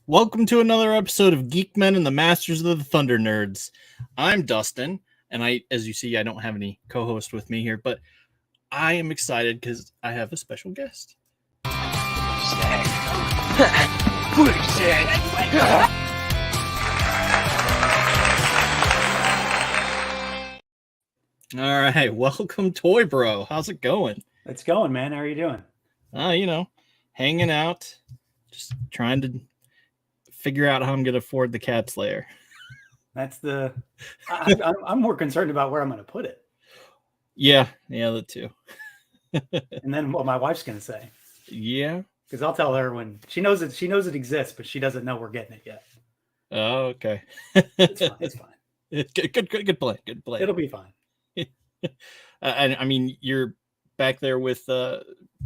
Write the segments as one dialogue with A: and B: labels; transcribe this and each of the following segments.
A: Welcome to another episode of Geek-men and the Masters of the Thunder Nerds. I'm Dustin, and as you see, I don't have any co-host with me here, but I am excited because I have a special guest. All right, welcome, ToyBro. How's it going?
B: It's going, man. How are you doing?
A: Hanging out, just trying to figure out how I'm going to afford the cat's lair.
B: That's I'm more concerned about where I'm going to put it.
A: Yeah, that too.
B: And then what my wife's going to say.
A: Yeah,
B: because I'll tell her when she knows it exists, but she doesn't know we're getting it yet.
A: Oh, okay.
B: It's fine.
A: Good play. Good play.
B: It'll be fine.
A: I mean, you're back there with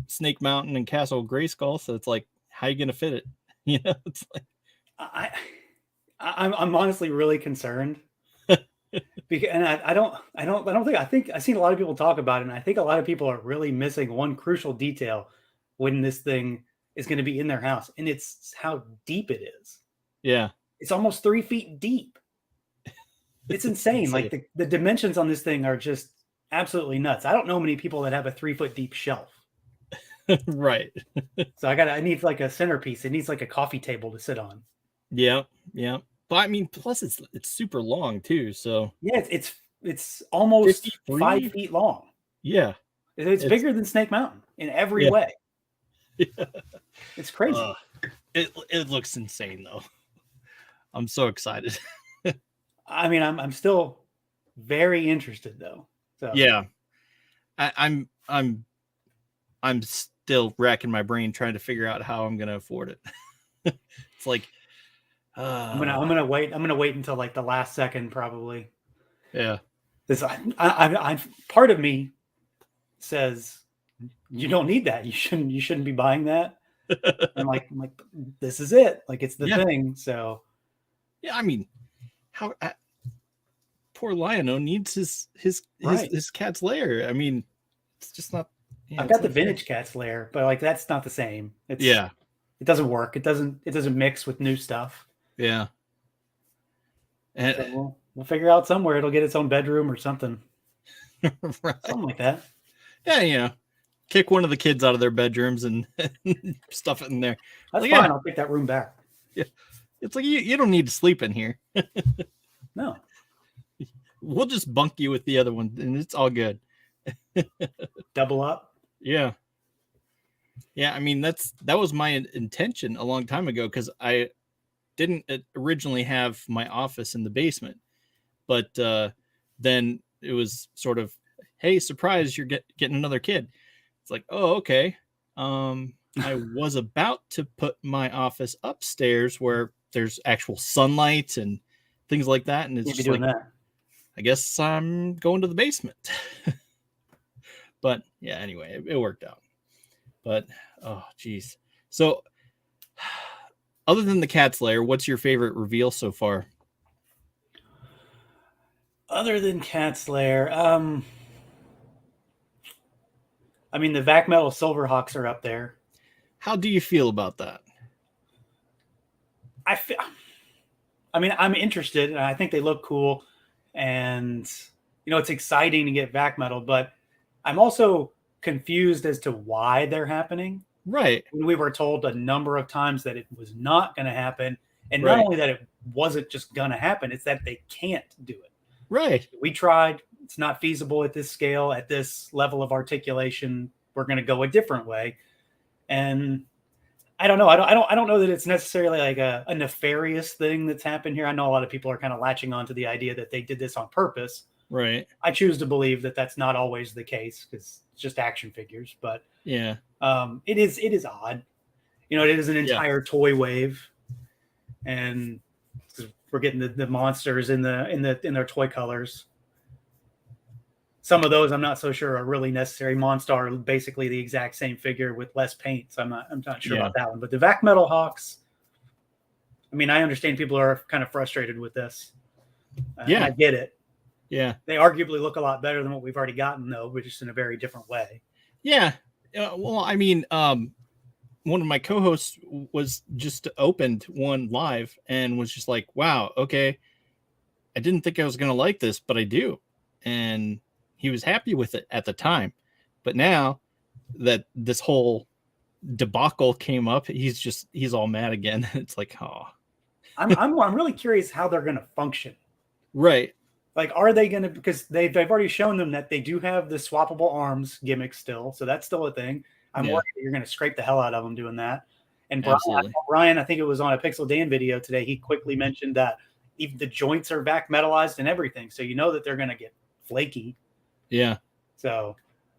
A: Snake Mountain and Castle Grayskull, so it's like, how are you going to fit it? It's like
B: I'm honestly really concerned because, and I think I've seen a lot of people talk about it, and I think a lot of people are really missing one crucial detail when this thing is going to be in their house, and it's how deep it is.
A: Yeah,
B: it's almost 3 feet deep. It's insane. Like the dimensions on this thing are just absolutely nuts. I don't know many people that have a 3 foot deep shelf.
A: Right.
B: So I need like a centerpiece. It needs like a coffee table to sit on.
A: Yeah. But I mean, plus it's super long too. So
B: yeah, it's almost 53? 5 feet long.
A: Yeah,
B: it's bigger than Snake Mountain in every way. Yeah. It's crazy.
A: It looks insane though. I'm so excited.
B: I mean, I'm still very interested though. So
A: yeah, I'm still racking my brain trying to figure out how I'm going to afford it. It's like
B: I'm gonna wait. I'm gonna wait until like the last second, probably.
A: Yeah.
B: This I part of me says you don't need that. You shouldn't be buying that. I'm like this is it. Like it's the thing. So
A: yeah, I mean, how poor Lion-O needs his cat's lair. I mean, it's just not.
B: Yeah, I've got the vintage cat's lair, but like that's not the same. It doesn't work. It doesn't mix with new stuff.
A: Yeah. And
B: so we'll figure out somewhere it'll get its own bedroom or something.
A: Right.
B: Something like that.
A: Yeah, kick one of the kids out of their bedrooms and stuff it in there.
B: That's fine. Yeah. I'll take that room back.
A: Yeah. It's like you don't need to sleep in here.
B: No.
A: We'll just bunk you with the other one and it's all good.
B: Double up.
A: Yeah. I mean, that was my intention a long time ago because I didn't originally have my office in the basement, but then it was sort of, hey, surprise, you're getting another kid. It's like, oh, okay. I was about to put my office upstairs where there's actual sunlight and things like that, and it's just like, that. I guess I'm going to the basement. But yeah, anyway, it worked out. But oh, geez. So, other than the cat's lair, what's your favorite reveal so far?
B: Other than cat's lair, I mean, the Vac Metal Silverhawks are up there.
A: How do you feel about that?
B: I mean, I'm interested, and I think they look cool, and it's exciting to get Vac Metal, but I'm also confused as to why they're happening.
A: Right.
B: We were told a number of times that it was not going to happen. And not only that it wasn't just going to happen, it's that they can't do it.
A: Right.
B: We tried. It's not feasible at this scale, at this level of articulation. We're going to go a different way. And I don't know. I don't know that it's necessarily like a nefarious thing that's happened here. I know a lot of people are kind of latching on to the idea that they did this on purpose.
A: Right.
B: I choose to believe that that's not always the case because it's just action figures. But
A: yeah,
B: it is odd. It is an entire toy wave, and we're getting the monsters in their toy colors. Some of those I'm not so sure are really necessary. Monstar are basically the exact same figure with less paint, so I'm not sure about that one. But the Vac Metal Hawks, I mean, I understand people are kind of frustrated with this. I get it.
A: Yeah.
B: They arguably look a lot better than what we've already gotten, though, but just in a very different way.
A: Yeah. Well, I mean, one of my co-hosts was just opened one live and was just like, wow, okay, I didn't think I was going to like this, but I do. And he was happy with it at the time. But now that this whole debacle came up, he's all mad again. It's like, oh,
B: I'm really curious how they're going to function.
A: right.
B: Like, are they going to, because they've already shown them that they do have the swappable arms gimmick still. So that's still a thing. I'm worried that you're going to scrape the hell out of them doing that. And Brian, I think it was on a Pixel Dan video today, he quickly mentioned that even the joints are back metallized and everything. So you know that they're going to get flaky.
A: Yeah.
B: So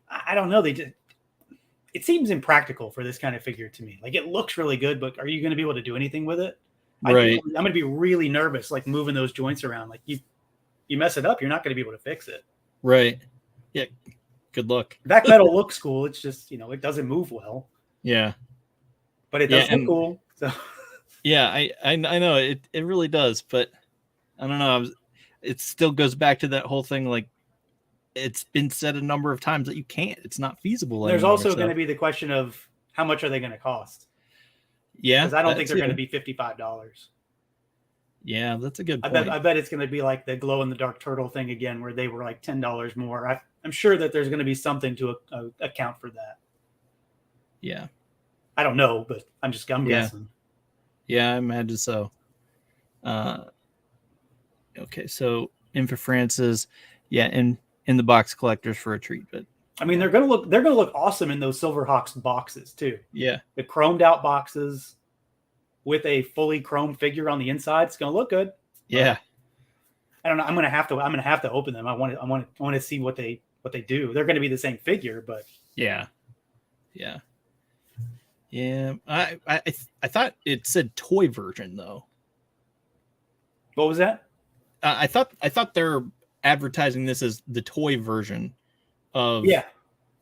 B: I don't know. It seems impractical for this kind of figure to me. Like, it looks really good, but are you going to be able to do anything with it?
A: Right.
B: I'm going to be really nervous, like moving those joints around. Like you mess it up, you're not going to be able to fix it.
A: Right. Yeah. Good luck.
B: Back metal looks cool. It's just, it doesn't move well.
A: Yeah.
B: But it does look cool. So
A: yeah, I know it really does, but I don't know. It still goes back to that whole thing. Like, it's been said a number of times that you can't. It's not feasible.
B: There's also going to be the question of how much are they going to cost?
A: Yeah,
B: because I don't think they're going to be $55.
A: Yeah, that's a good point.
B: I bet it's going to be like the glow in the dark turtle thing again, where they were like $10 more. I'm sure that there's going to be something to account for that.
A: Yeah,
B: I don't know, but I'm guessing.
A: Yeah, I imagine so. Okay, so Info Francis, in the box collectors for a treat, but
B: I mean, they're gonna look awesome in those Silverhawks boxes too.
A: Yeah,
B: the chromed out boxes with a fully chromed figure on the inside. It's gonna look good.
A: Yeah,
B: I don't know. I'm gonna have to open them. I want to see what they do. They're gonna be the same figure, but
A: yeah. I thought it said toy version though.
B: What was that?
A: I thought they're advertising this as the toy version of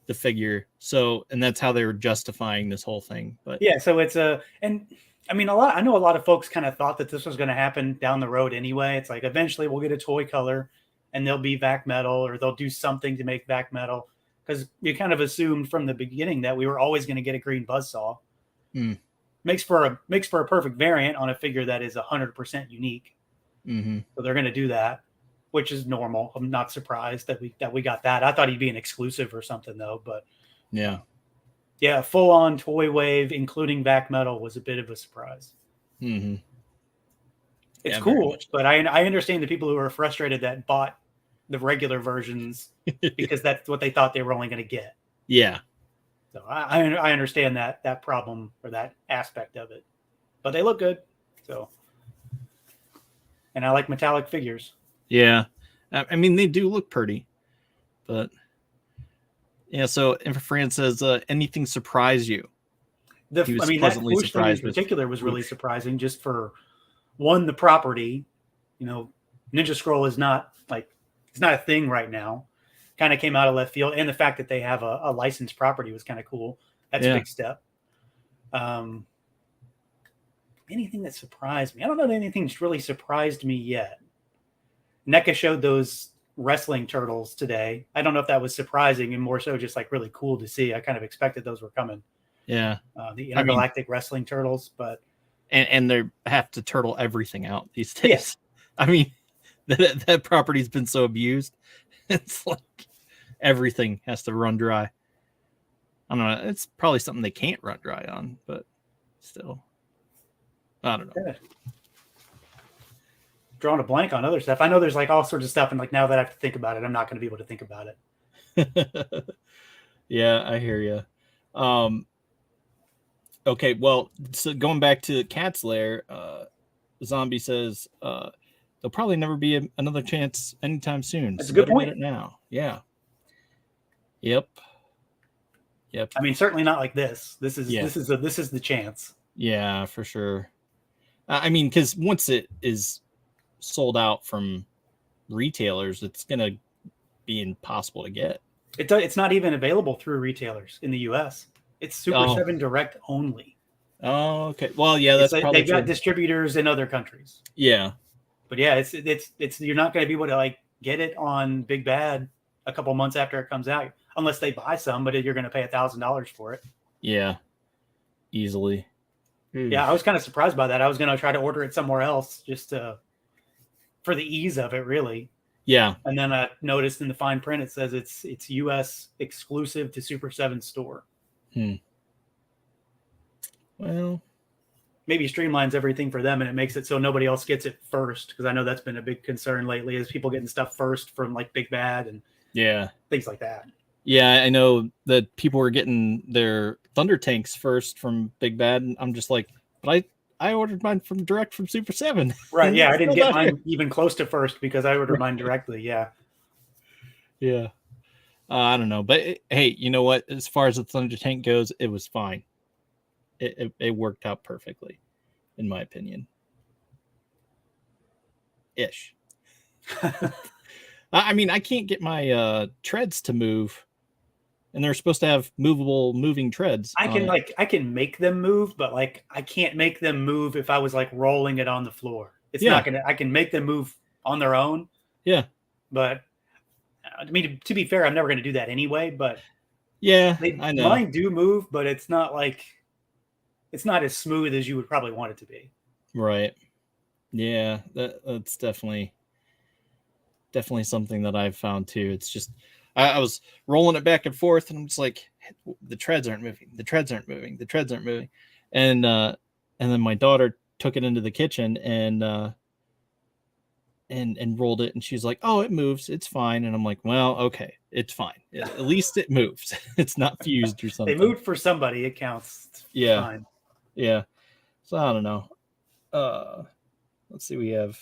A: the figure. So, and that's how they were justifying this whole thing. But
B: yeah, so it's and I mean, I know a lot of folks kind of thought that this was going to happen down the road anyway. It's like eventually we'll get a toy color and they'll be vac metal, or they'll do something to make vac metal, because you kind of assumed from the beginning that we were always going to get a green buzzsaw. Makes for a perfect variant on a figure that is 100% unique.
A: Mm-hmm.
B: So they're going to do that, which is normal. I'm not surprised that we got that. I thought he'd be an exclusive or something though, but yeah, full on toy wave, including vac metal, was a bit of a surprise.
A: Mm-hmm.
B: It's cool, but I understand the people who are frustrated that bought the regular versions because that's what they thought they were only going to get.
A: Yeah.
B: So I understand that problem or that aspect of it, but they look good. So. And I like metallic figures.
A: Yeah. I mean, they do look pretty. But, yeah, so Infrafran says, anything surprise you?
B: That Swoosh thing in particular was really surprising, just for, one, the property. Ninja Scroll is not, it's not a thing right now. Kind of came out of left field. And the fact that they have a licensed property was kind of cool. That's a big step. Anything that surprised me? I don't know that anything's really surprised me yet. NECA showed those wrestling turtles today. I don't know if that was surprising, and more so just really cool to see. I kind of expected those were coming.
A: Yeah.
B: The intergalactic wrestling turtles, but
A: and they have to turtle everything out these days. Yes. I mean, that property's been so abused. It's like everything has to run dry. I don't know. It's probably something they can't run dry on, but still. I don't know.
B: Drawing a blank on other stuff. I know there's all sorts of stuff, and now that I have to think about it, I'm not going to be able to think about it.
A: Yeah, I hear you. Okay, well, so going back to Cat's Lair, Zombie says there'll probably never be another chance anytime soon.
B: That's a good point.
A: Now, yeah. Yep.
B: I mean, certainly not like this. This is the chance.
A: Yeah, for sure. I mean, because once it is sold out from retailers, it's going to be impossible to get.
B: It's not even available through retailers in the U.S. It's Super 7 Direct only.
A: Oh, okay. Well, yeah, that's probably
B: they've got distributors in other countries.
A: Yeah.
B: But yeah, it's you're not going to be able to get it on Big Bad a couple months after it comes out, unless they buy some, but you're going to pay $1,000 for it.
A: Yeah. easily.
B: Yeah, I was kind of surprised by that. I was going to try to order it somewhere else just for the ease of it, really.
A: Yeah.
B: And then I noticed in the fine print it says it's U.S. exclusive to Super 7 store.
A: Well,
B: maybe streamlines everything for them and it makes it so nobody else gets it first, because I know that's been a big concern lately, is people getting stuff first from like Big Bad and things like that.
A: Yeah, I know that people were getting their Thunder tanks first from Big Bad, and I'm just like, but I ordered mine from direct from Super 7.
B: Right, yeah, I didn't get mine even close to first because I ordered mine directly, yeah.
A: Yeah. I don't know, but hey, you know what? As far as the Thunder tank goes, it was fine. It worked out perfectly, in my opinion. Ish. I mean, I can't get my treads to move, and they're supposed to have moving treads.
B: I can make them move, but like I can't make them move if I was like rolling it on the floor. It's not gonna. I can make them move on their own.
A: Yeah,
B: but I mean, to be fair, I'm never gonna do that anyway. But
A: yeah, I know
B: mine do move, but it's not as smooth as you would probably want it to be.
A: Right. Yeah, that's definitely something that I've found too. It's just I was rolling it back and forth, and I'm just like, the treads aren't moving. The treads aren't moving. The treads aren't moving. And then my daughter took it into the kitchen and rolled it, and she's like, "Oh, it moves. It's fine." And I'm like, "Well, okay, it's fine. At least it moves. It's not fused or something."
B: They moved for somebody. It counts. It's fine.
A: Yeah. So I don't know. Let's see. We have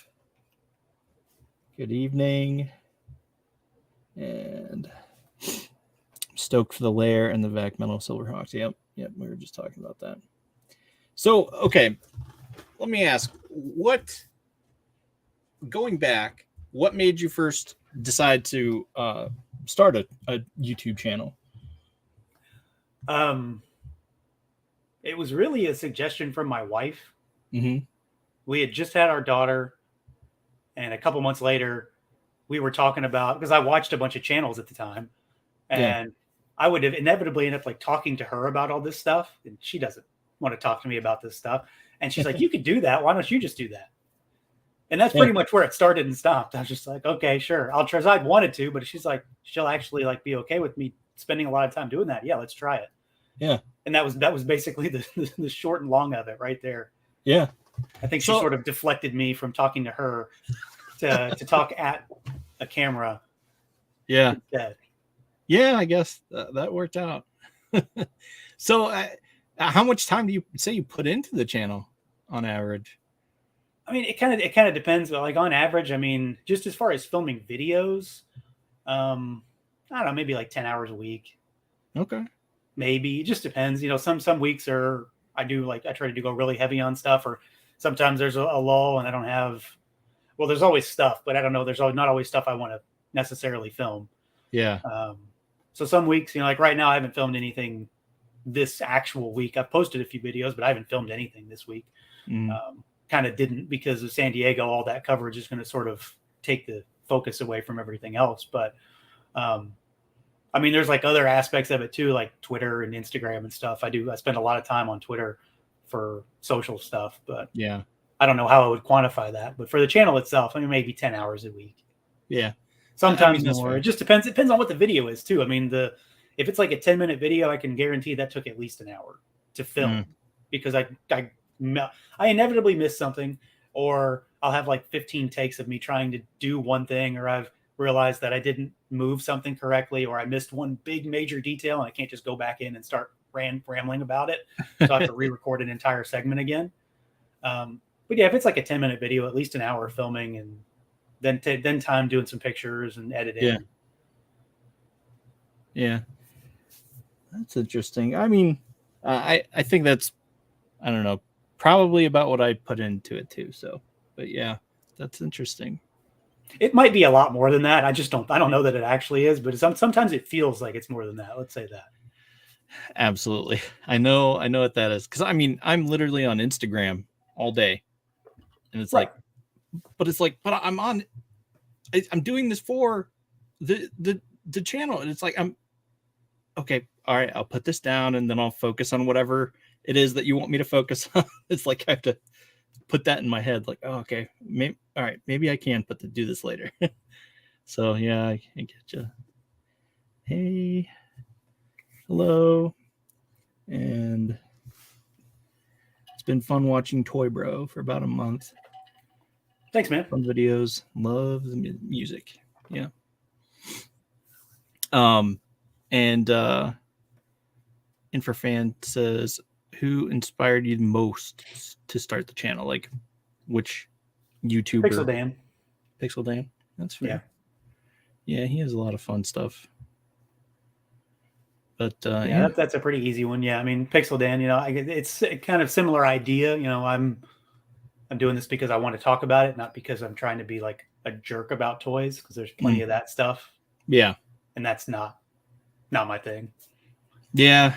A: good evening, and I'm stoked for the Lair and the Vac Metal Silverhawks. Yep. We were just talking about that. So okay, let me ask, going back, what made you first decide to start a YouTube channel?
B: It was really a suggestion from my wife.
A: Mm-hmm.
B: We had just had our daughter, and a couple months later, we were talking about, because I watched a bunch of channels at the time, and I would have inevitably ended up like talking to her about all this stuff, and she doesn't want to talk to me about this stuff. And she's like, "You could do that. Why don't you just do that?" And that's pretty much where it started and stopped. I was just like, "Okay, sure, I'll try." I wanted to, but she's like, she'll actually like be okay with me spending a lot of time doing that. Yeah, let's try it.
A: Yeah.
B: And that was basically the short and long of it right there.
A: Yeah.
B: I think she sort of deflected me from talking to her to talk at a camera.
A: Yeah.
B: Instead.
A: Yeah, I guess that worked out. So how much time do you say you put into the channel on average?
B: I mean, it kind of depends, but like on average, I mean, just as far as filming videos, I don't know, maybe like 10 hours a week.
A: Okay.
B: Maybe. It just depends. You know, some weeks I try to go really heavy on stuff, or sometimes there's a lull and I don't have, well, there's always stuff, but I don't know. There's not always stuff I want to necessarily film.
A: Yeah.
B: So some weeks, you know, like right now, I haven't filmed anything this actual week. I've posted a few videos, but I haven't filmed anything this week. Kind of didn't, because of San Diego. All that coverage is going to sort of take the focus away from everything else. But I mean, there's like other aspects of it too, like Twitter and Instagram and stuff. I spend a lot of time on Twitter for social stuff, but
A: yeah,
B: I don't know how I would quantify that. But for the channel itself, I mean, maybe 10 hours a week.
A: Yeah.
B: Sometimes more. It just depends. It depends on what the video is too. I mean, if it's like a 10-minute video, I can guarantee that took at least an hour to film, because I inevitably miss something, or I'll have like 15 takes of me trying to do one thing, or I've realized that I didn't move something correctly, or I missed one big major detail and I can't just go back in and start rambling about it. So I have to re-record an entire segment again. But yeah, if it's like a 10-minute video, at least an hour filming, and then time doing some pictures and editing.
A: Yeah. That's interesting. I mean, I think that's, I don't know, probably about what I put into it too. So, but yeah, that's interesting.
B: It might be a lot more than that. I don't know that it actually is, but sometimes it feels like it's more than that. Let's say that.
A: Absolutely. I know what that is. Cause I mean, I'm literally on Instagram all day, and it's like, but I'm doing this for the channel. And it's like, I'm okay. All right. I'll put this down and then I'll focus on whatever it is that you want me to focus on. It's like I have to put that in my head. Like, oh, okay, all right, maybe I can do this later. So yeah, I get you. Hey, hello, and it's been fun watching ToyBro for about a month.
B: Thanks, man.
A: Fun videos. Love the music. Yeah. And Infrafan says, who inspired you the most to start the channel? Like, which YouTuber?
B: Pixel Dan.
A: Pixel Dan. That's fair. Yeah, he has a lot of fun stuff. But
B: yeah, that's a pretty easy one. Yeah, I mean, Pixel Dan. You know, it's a kind of similar idea. You know, I'm doing this because I want to talk about it, not because I'm trying to be like a jerk about toys. Because there's plenty of that stuff.
A: Yeah,
B: and that's not my thing.
A: Yeah,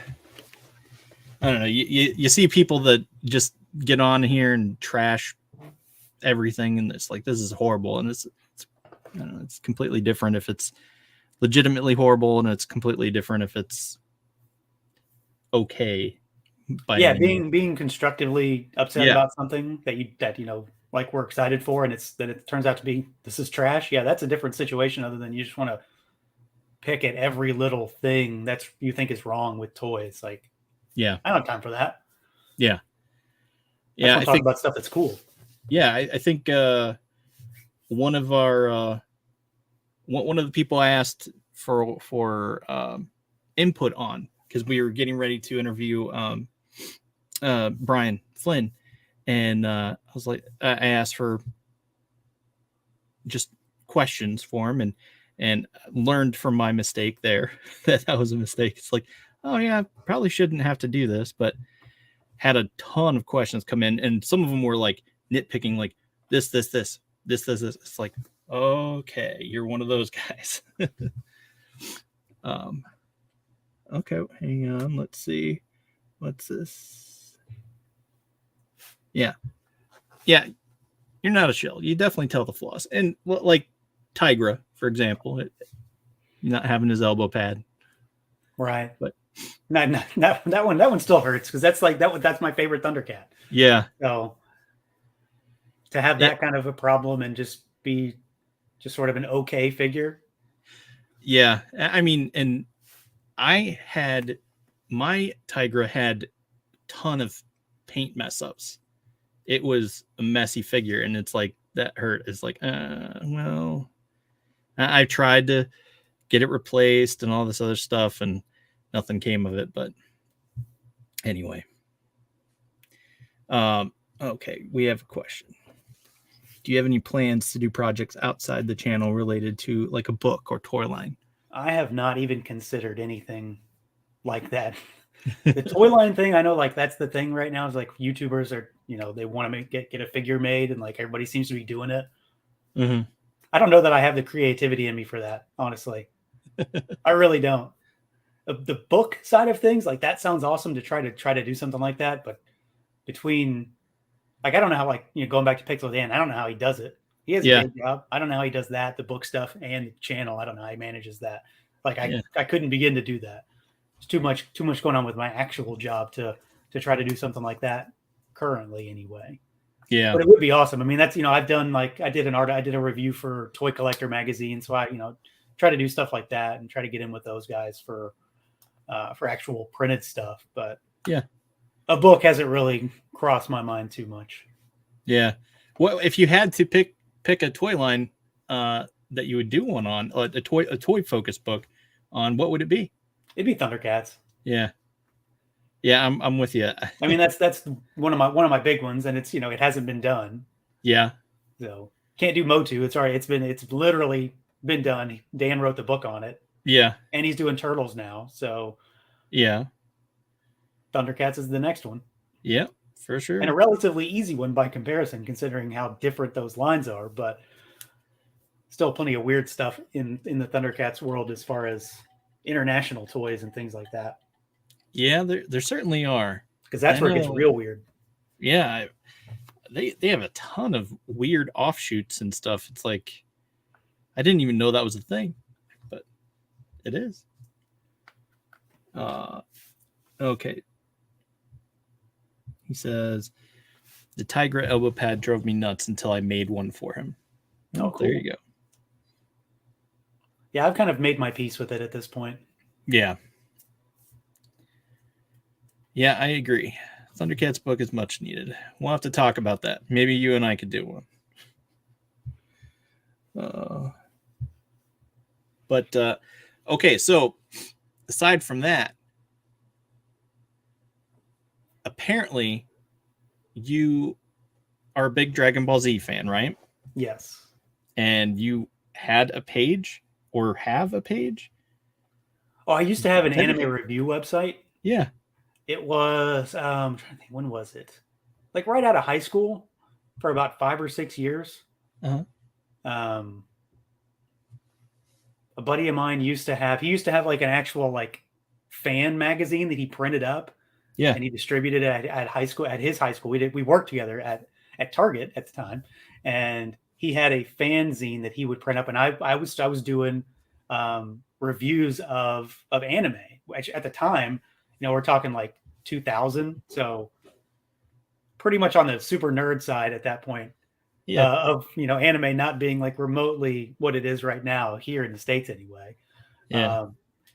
A: I don't know. You see people that just get on here and trash everything, and it's like, this is horrible, and it's I don't know, it's completely different if it's legitimately horrible, and it's completely different if it's okay.
B: Being constructively upset about something that you know, like, we're excited for, and it turns out to be, this is trash. Yeah, that's a different situation, other than you just want to pick at every little thing that's you think is wrong with toys. Like,
A: yeah,
B: I don't have time for that.
A: Yeah.
B: I talk about stuff that's cool.
A: Yeah, I think one of our one of the people I asked for input on, because we were getting ready to interview Brian Flynn, and I was like, I asked for just questions for him, and learned from my mistake there that was a mistake. It's like, oh yeah, probably shouldn't have to do this, but had a ton of questions come in, and some of them were like nitpicking, like this. It's like, okay, you're one of those guys. Okay, hang on, let's see, what's this? Yeah, you're not a shill. You definitely tell the flaws, and like Tigra, for example, not having his elbow pad,
B: right?
A: But
B: that one still hurts, because that's like that's my favorite Thundercat.
A: Yeah.
B: So to have that kind of a problem and just be just sort of an okay figure.
A: Yeah, I mean, and I had my Tigra had a ton of paint mess ups. It was a messy figure, and it's like, that hurt. It's like, well, I tried to get it replaced and all this other stuff, and nothing came of it. But anyway, okay, we have a question. Do you have any plans to do projects outside the channel related to like a book or toy line?
B: I have not even considered anything like that. The toy line thing, I know, like, that's the thing right now, is like YouTubers are, you know, they want to get a figure made, and like everybody seems to be doing it.
A: Mm-hmm.
B: I don't know that I have the creativity in me for that, honestly. I really don't. The book side of things, like, that sounds awesome to try to do something like that, but between, like, I don't know how, like, you know, going back to Pixel Dan, I don't know how he does it. He has a day job. I don't know how he does that, the book stuff and the channel. I don't know how he manages that. Like, I couldn't begin to do that. It's too much going on with my actual job to try to do something like that currently, anyway.
A: Yeah,
B: but it would be awesome. I mean, that's, you know, I've done, like, I did a review for Toy Collector magazine, so I, you know, try to do stuff like that and try to get in with those guys for actual printed stuff. But
A: yeah,
B: a book hasn't really crossed my mind too much.
A: Yeah. Well, if you had to pick a toy line that you would do one on, a toy focus book on, what would it be?
B: It'd be Thundercats.
A: Yeah, I'm with you.
B: I mean, that's one of my big ones, and it's, you know, it hasn't been done.
A: Yeah.
B: So can't do Motu. It's already, it's literally been done. Dan wrote the book on it.
A: Yeah.
B: And he's doing Turtles now. So
A: yeah,
B: Thundercats is the next one.
A: Yeah, for sure.
B: And a relatively easy one by comparison, considering how different those lines are, but still plenty of weird stuff in the Thundercats world as far as international toys and things like that.
A: Yeah, there certainly are.
B: Because that's where it gets real weird.
A: Yeah, they have a ton of weird offshoots and stuff. It's like, I didn't even know that was a thing, but it is. Okay. He says, the Tigra elbow pad drove me nuts until I made one for him.
B: Oh, cool.
A: There you go.
B: Yeah, I've kind of made my peace with it at this point.
A: Yeah. Yeah, I agree. Thundercats book is much needed. We'll have to talk about that. Maybe you and I could do one. But okay, so aside from that, apparently you are a big Dragon Ball Z fan, right?
B: Yes.
A: And you had a page or have a page?
B: Oh, I used to have an anime review website.
A: Yeah.
B: It was, I'm trying to think, when was it? Like right out of high school for about 5 or 6 years.
A: Uh-huh.
B: A buddy of mine used to have like an actual like fan magazine that he printed up.
A: Yeah.
B: And he distributed it at high school, at his high school. We worked together at Target at the time. And he had a fanzine that he would print up. And I was doing reviews of anime, which at the time, we're talking like 2000. So pretty much on the super nerd side at that point. Yeah. Of anime not being like remotely what it is right now here in the States anyway.
A: Yeah.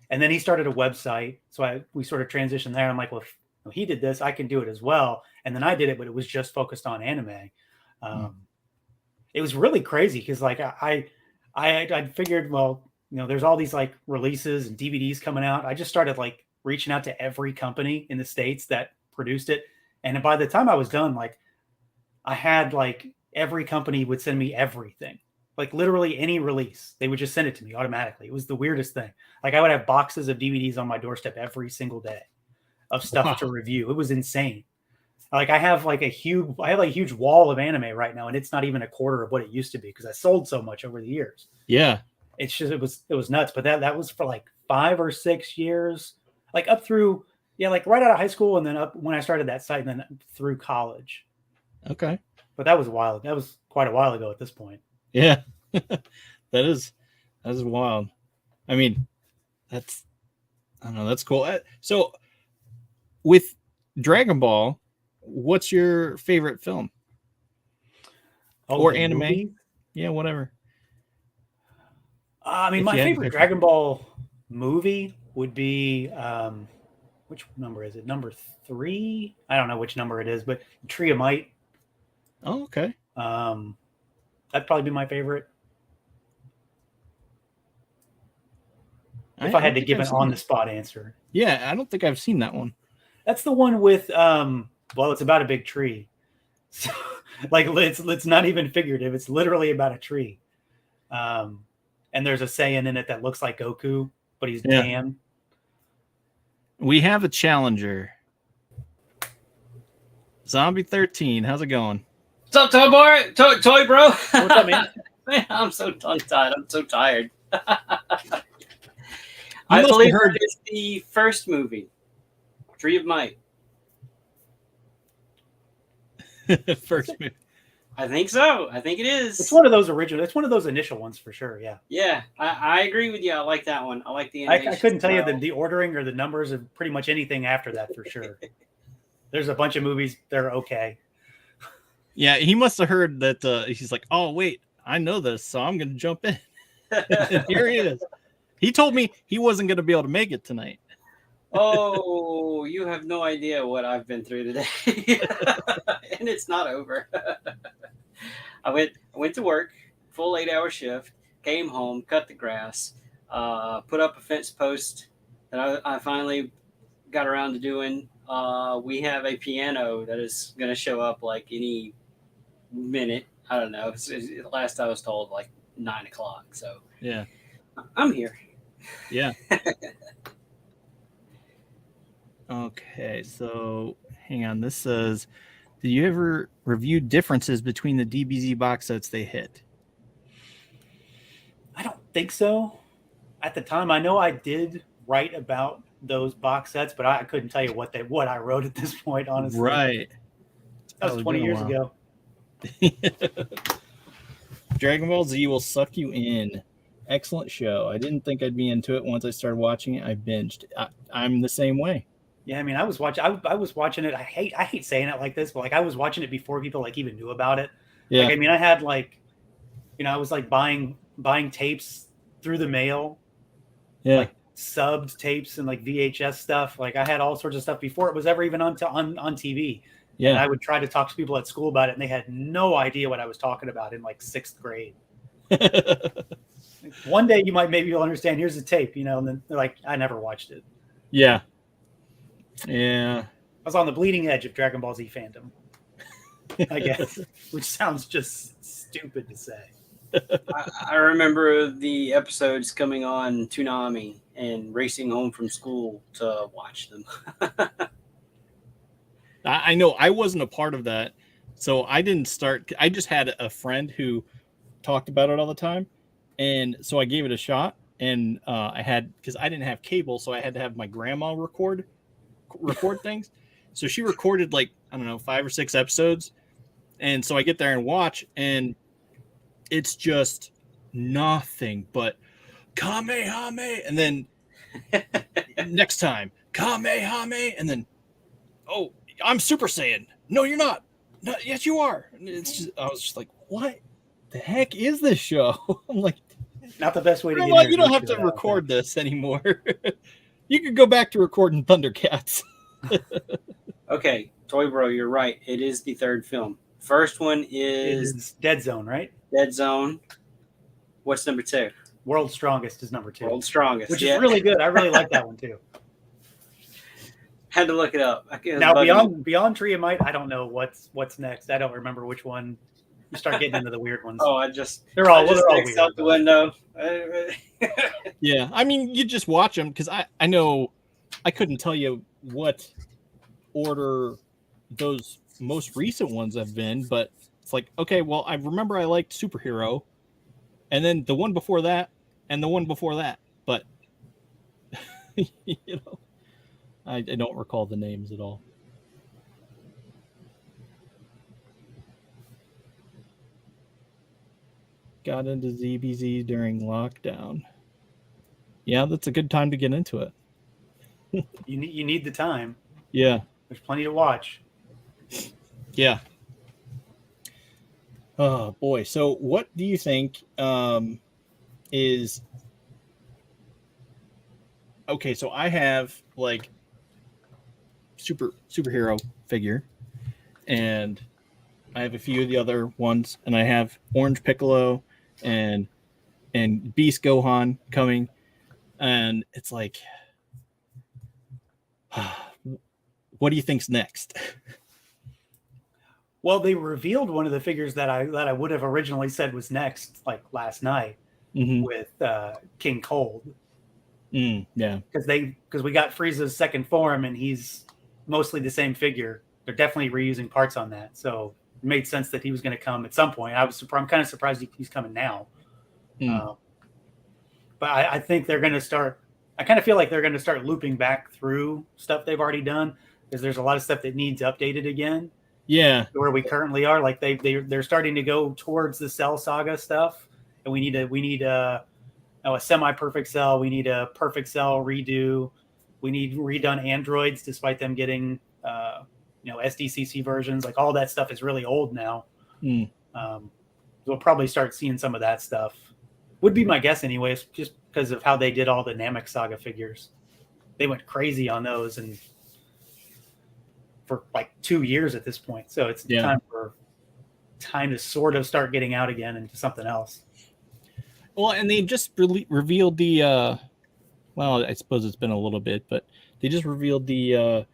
B: And then he started a website, so we sort of transitioned there. I'm like, well, if he did this, I can do it as well. And then I did it, but it was just focused on anime. It was really crazy because like I figured, well, there's all these like releases and DVDs coming out. I just started like reaching out to every company in the States that produced it, and by the time I was done, like I had like every company would send me everything. Like literally any release, they would just send it to me automatically. It was the weirdest thing. Like I would have boxes of DVDs on my doorstep every single day of stuff to review. It was insane. Like I have a huge wall of anime right now, and it's not even a quarter of what it used to be because I sold so much over the years.
A: Yeah.
B: It's just, it was nuts. But that was for like 5 or 6 years, like up through, like right out of high school. And then up when I started that site and then through college.
A: Okay.
B: But that was wild. That was quite a while ago at this point.
A: Yeah. that is wild. I mean, I don't know. That's cool. So with Dragon Ball, what's your favorite film? Or anime? Movie? Yeah, whatever.
B: I mean, my favorite Dragon Ball movie would be, which number is it? Number 3? I don't know which number it is, but Tree of Might.
A: Oh, okay.
B: That'd probably be my favorite. If I had to give an on-the-spot answer.
A: Yeah, I don't think I've seen that one.
B: That's the one with, well, it's about a big tree. So, like, it's not even figurative. It's literally about a tree. And there's a Saiyan in it that looks like Goku, but he's tan.
A: We have a challenger. Zombie 13, how's it going?
C: What's up, ToyBro?
B: What's up, man?
C: Man, I'm so tongue-tied. I'm so tired. I believe it's the first movie, Tree of Might.
A: First movie.
C: I think so. I think it is.
B: It's one of those original. It's one of those initial ones for sure. Yeah.
C: Yeah, I agree with you. I like that one. I like the.
B: I couldn't tell you the ordering or the numbers of pretty much anything after that for sure. There's a bunch of movies that are okay.
A: Yeah, he must have heard that. He's like, oh wait, I know this, so I'm gonna jump in. And here he is. He told me he wasn't gonna be able to make it tonight.
C: Oh, you have no idea what I've been through today. And it's not over. I went to work, full 8-hour shift, came home, cut the grass, put up a fence post that I finally got around to doing. We have a piano that is going to show up like any minute. I don't know. Last I was told like 9 o'clock. So
A: yeah,
C: I'm here.
A: Yeah. Okay, so hang on. This says, did you ever review differences between the DBZ box sets they hit?
B: I don't think so. At the time, I know I did write about those box sets, but I couldn't tell you what I wrote at this point, honestly.
A: Right.
B: That was 20 years ago.
A: Dragon Ball Z will suck you in. Excellent show. I didn't think I'd be into it. Once I started watching it, I binged. I'm the same way.
B: Yeah, I mean, I was watching it. I hate saying it like this, but like I was watching it before people like even knew about it.
A: Yeah.
B: Like, I mean, I had like, I was like buying tapes through the mail,
A: Yeah.
B: like subbed tapes and like VHS stuff. Like I had all sorts of stuff before it was ever even on TV. And
A: Yeah.
B: I would try to talk to people at school about it, and they had no idea what I was talking about in like 6th grade. One day maybe you'll understand. Here's a tape, and then they're like, I never watched it.
A: Yeah. Yeah.
B: I was on the bleeding edge of Dragon Ball Z fandom, I guess, which sounds just stupid to say.
C: I remember the episodes coming on Toonami and racing home from school to watch them.
A: I know I wasn't a part of that, so I didn't start. I just had a friend who talked about it all the time, and so I gave it a shot. And I had, because I didn't have cable, so I had to have my grandma record things. So she recorded like, I don't know, 5 or 6 episodes, and so I get there and watch, and it's just nothing but Kamehame, and then next time Kamehame, and then I'm Super Saiyan. No, you're not. No, yes, you are. And I was just like, what the heck is this show? I'm like,
B: not the best way to
A: get. You don't have to record this anymore. You could go back to recording Thundercats.
C: Okay, ToyBro, you're right. It is the 3rd film. First one is
B: Dead Zone, right?
C: Dead Zone. What's number 2?
B: World's Strongest is number 2.
C: World's Strongest,
B: which is really good. I really like that one too.
C: Had to look it up.
B: Now beyond Tree of Might, I don't know what's next. I don't remember which one. You start getting into the weird ones.
C: Oh,
B: they're all weird.
C: Out the window.
A: Yeah, I mean, you just watch them, because I know I couldn't tell you what order those most recent ones have been, but it's like, okay, well, I remember I liked Superhero, and then the one before that, and the one before that, but I don't recall the names at all. Got into ZBZ during lockdown. Yeah, that's a good time to get into it.
B: You need the time.
A: Yeah.
B: There's plenty to watch.
A: Yeah. Oh boy. So what do you think is okay, so I have like superhero figure, and I have a few of the other ones, and I have Orange Piccolo and Beast Gohan coming, and it's like, what do you think's next?
B: Well, they revealed one of the figures that I would have originally said was next, like last night, with King Cold.
A: Yeah,
B: because we got Frieza's second form, and he's mostly the same figure. They're definitely reusing parts on that, so it made sense that he was going to come at some point. I'm kind of surprised he's coming now. But I think they're going to start. I kind of feel like they're going to start looping back through stuff they've already done, because there's a lot of stuff that needs updated again.
A: Yeah,
B: where we currently are, like they're starting to go towards the Cell Saga stuff, and we need a semi-perfect Cell. We need a perfect Cell redo. We need redone androids, despite them getting SDCC versions. Like all that stuff is really old now. We'll probably start seeing some of that stuff. Would be my guess, anyways, just because of how they did all the Namek Saga figures. They went crazy on those, and for like 2 years at this point. So it's time to sort of start getting out again into something else.
A: Well, and they just revealed the well, I suppose it's been a little bit, but they just revealed the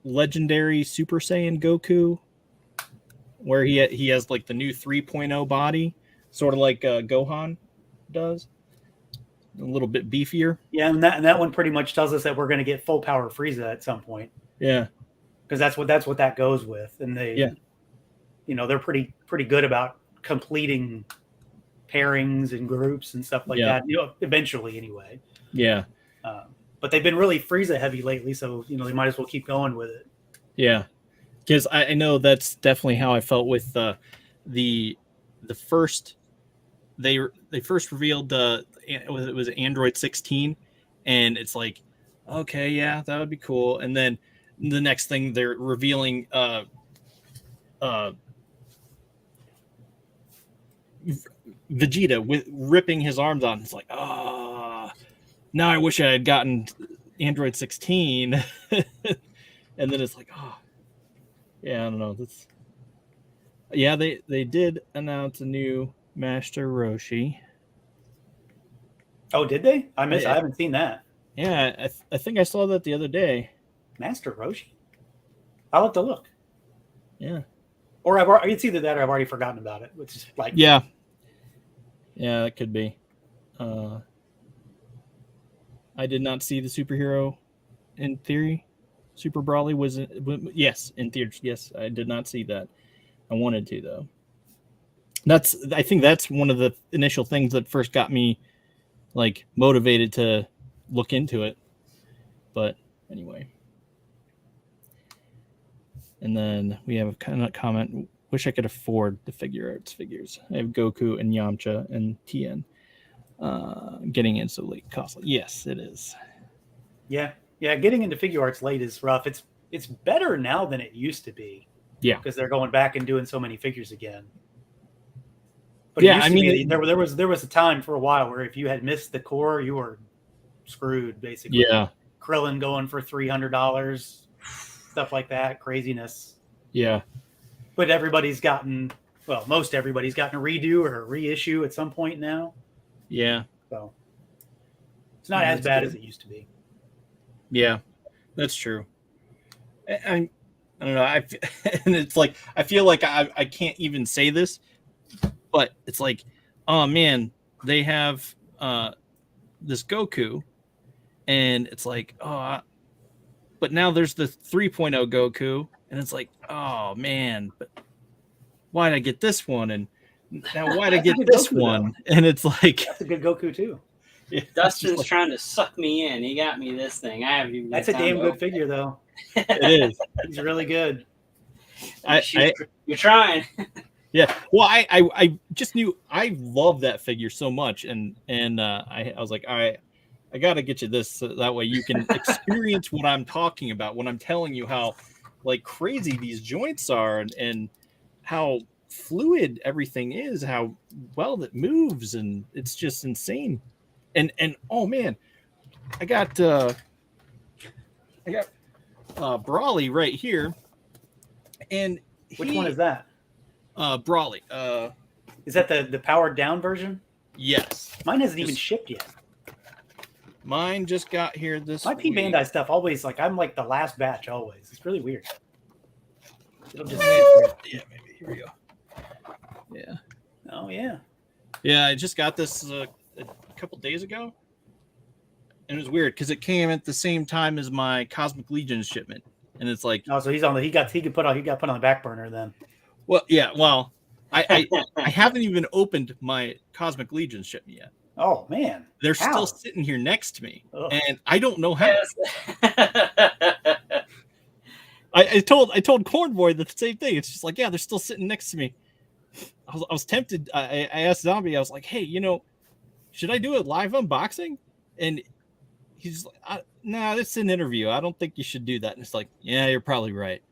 A: legendary Super Saiyan Goku, where he has like the new 3.0 body, sort of like Gohan does. A little bit beefier.
B: Yeah, and that one pretty much tells us that we're going to get full power Frieza at some point.
A: Yeah,
B: because that's what that goes with, and they're pretty good about completing pairings and groups and stuff like that. Eventually, anyway.
A: Yeah.
B: But they've been really Frieza heavy lately, so they might as well keep going with it.
A: Yeah, because I know that's definitely how I felt with the first. They first revealed it was Android 16, and it's like, okay, yeah, that would be cool. And then the next thing they're revealing Vegeta with ripping his arms on. It's like, now I wish I had gotten Android 16. And then it's like, yeah, I don't know. Yeah, they did announce a new Master Roshi.
B: Oh, did they? I haven't seen that.
A: Yeah, I think I saw that the other day.
B: Master Roshi? I'll have to look.
A: Yeah.
B: Or it's either that or I've already forgotten about it, which is like...
A: Yeah, that could be. I did not see the superhero in theory. Super Brawly was in theaters. Yes, I did not see that. I wanted to, though. I think that's one of the initial things that first got me like motivated to look into it. But anyway. And then we have a kind of comment. Wish I could afford the figure arts figures. I have Goku and Yamcha and Tien. Getting in so late costly. Yes, it is.
B: Yeah. Getting into figure arts late is rough. It's better now than it used to be.
A: Yeah,
B: because they're going back and doing so many figures again. But
A: yeah, I mean,
B: there was a time for a while where if you had missed the core, you were screwed basically.
A: Yeah,
B: Krillin going for $300, stuff like that, craziness.
A: Yeah,
B: but most everybody's gotten a redo or a reissue at some point now.
A: Yeah,
B: so it's not as bad as it used to be.
A: Yeah, that's true. I don't know. And it's like I feel like I can't even say this, but it's like, oh man, they have this Goku, and it's like, but now there's the 3.0 Goku, and it's like, oh man, but why'd I get this one? And now why'd I get this Goku, one? Though. And it's like,
B: that's a good Goku too.
C: Yeah, Dustin's like, trying to suck me in. He got me this thing. I haven't even.
B: That's a damn good figure, though.
A: It is.
B: He's really good.
C: You're trying.
A: Yeah. Well, I just knew I love that figure so much, and I was like, all right, I got to get you this so that way you can experience what I'm talking about when I'm telling you how like crazy these joints are and how fluid everything is, how well it moves, and it's just insane. And oh man, I got Brawly right here, and
B: which one is that?
A: Brawly.
B: Is that the powered down version?
A: Yes.
B: Mine hasn't even shipped yet.
A: Mine just got here this
B: My P Bandai stuff always like I'm like the last batch always. It's really weird. It'll just
A: yeah, maybe here we go. Yeah.
B: Oh yeah.
A: Yeah, I just got this a couple days ago, and it was weird because it came at the same time as my Cosmic Legions shipment, and it's like,
B: oh, so he got put on the back burner then.
A: Well, yeah, well, I haven't even opened my Cosmic Legions shipment yet.
B: Oh man,
A: they're still sitting here next to me, and I don't know how. Yes. I told Cornboy the same thing. It's just like, yeah, they're still sitting next to me. I was tempted. I asked Zombie. I was like, hey, should I do a live unboxing? And he's like, nah, it's an interview. I don't think you should do that. And it's like, yeah, you're probably right.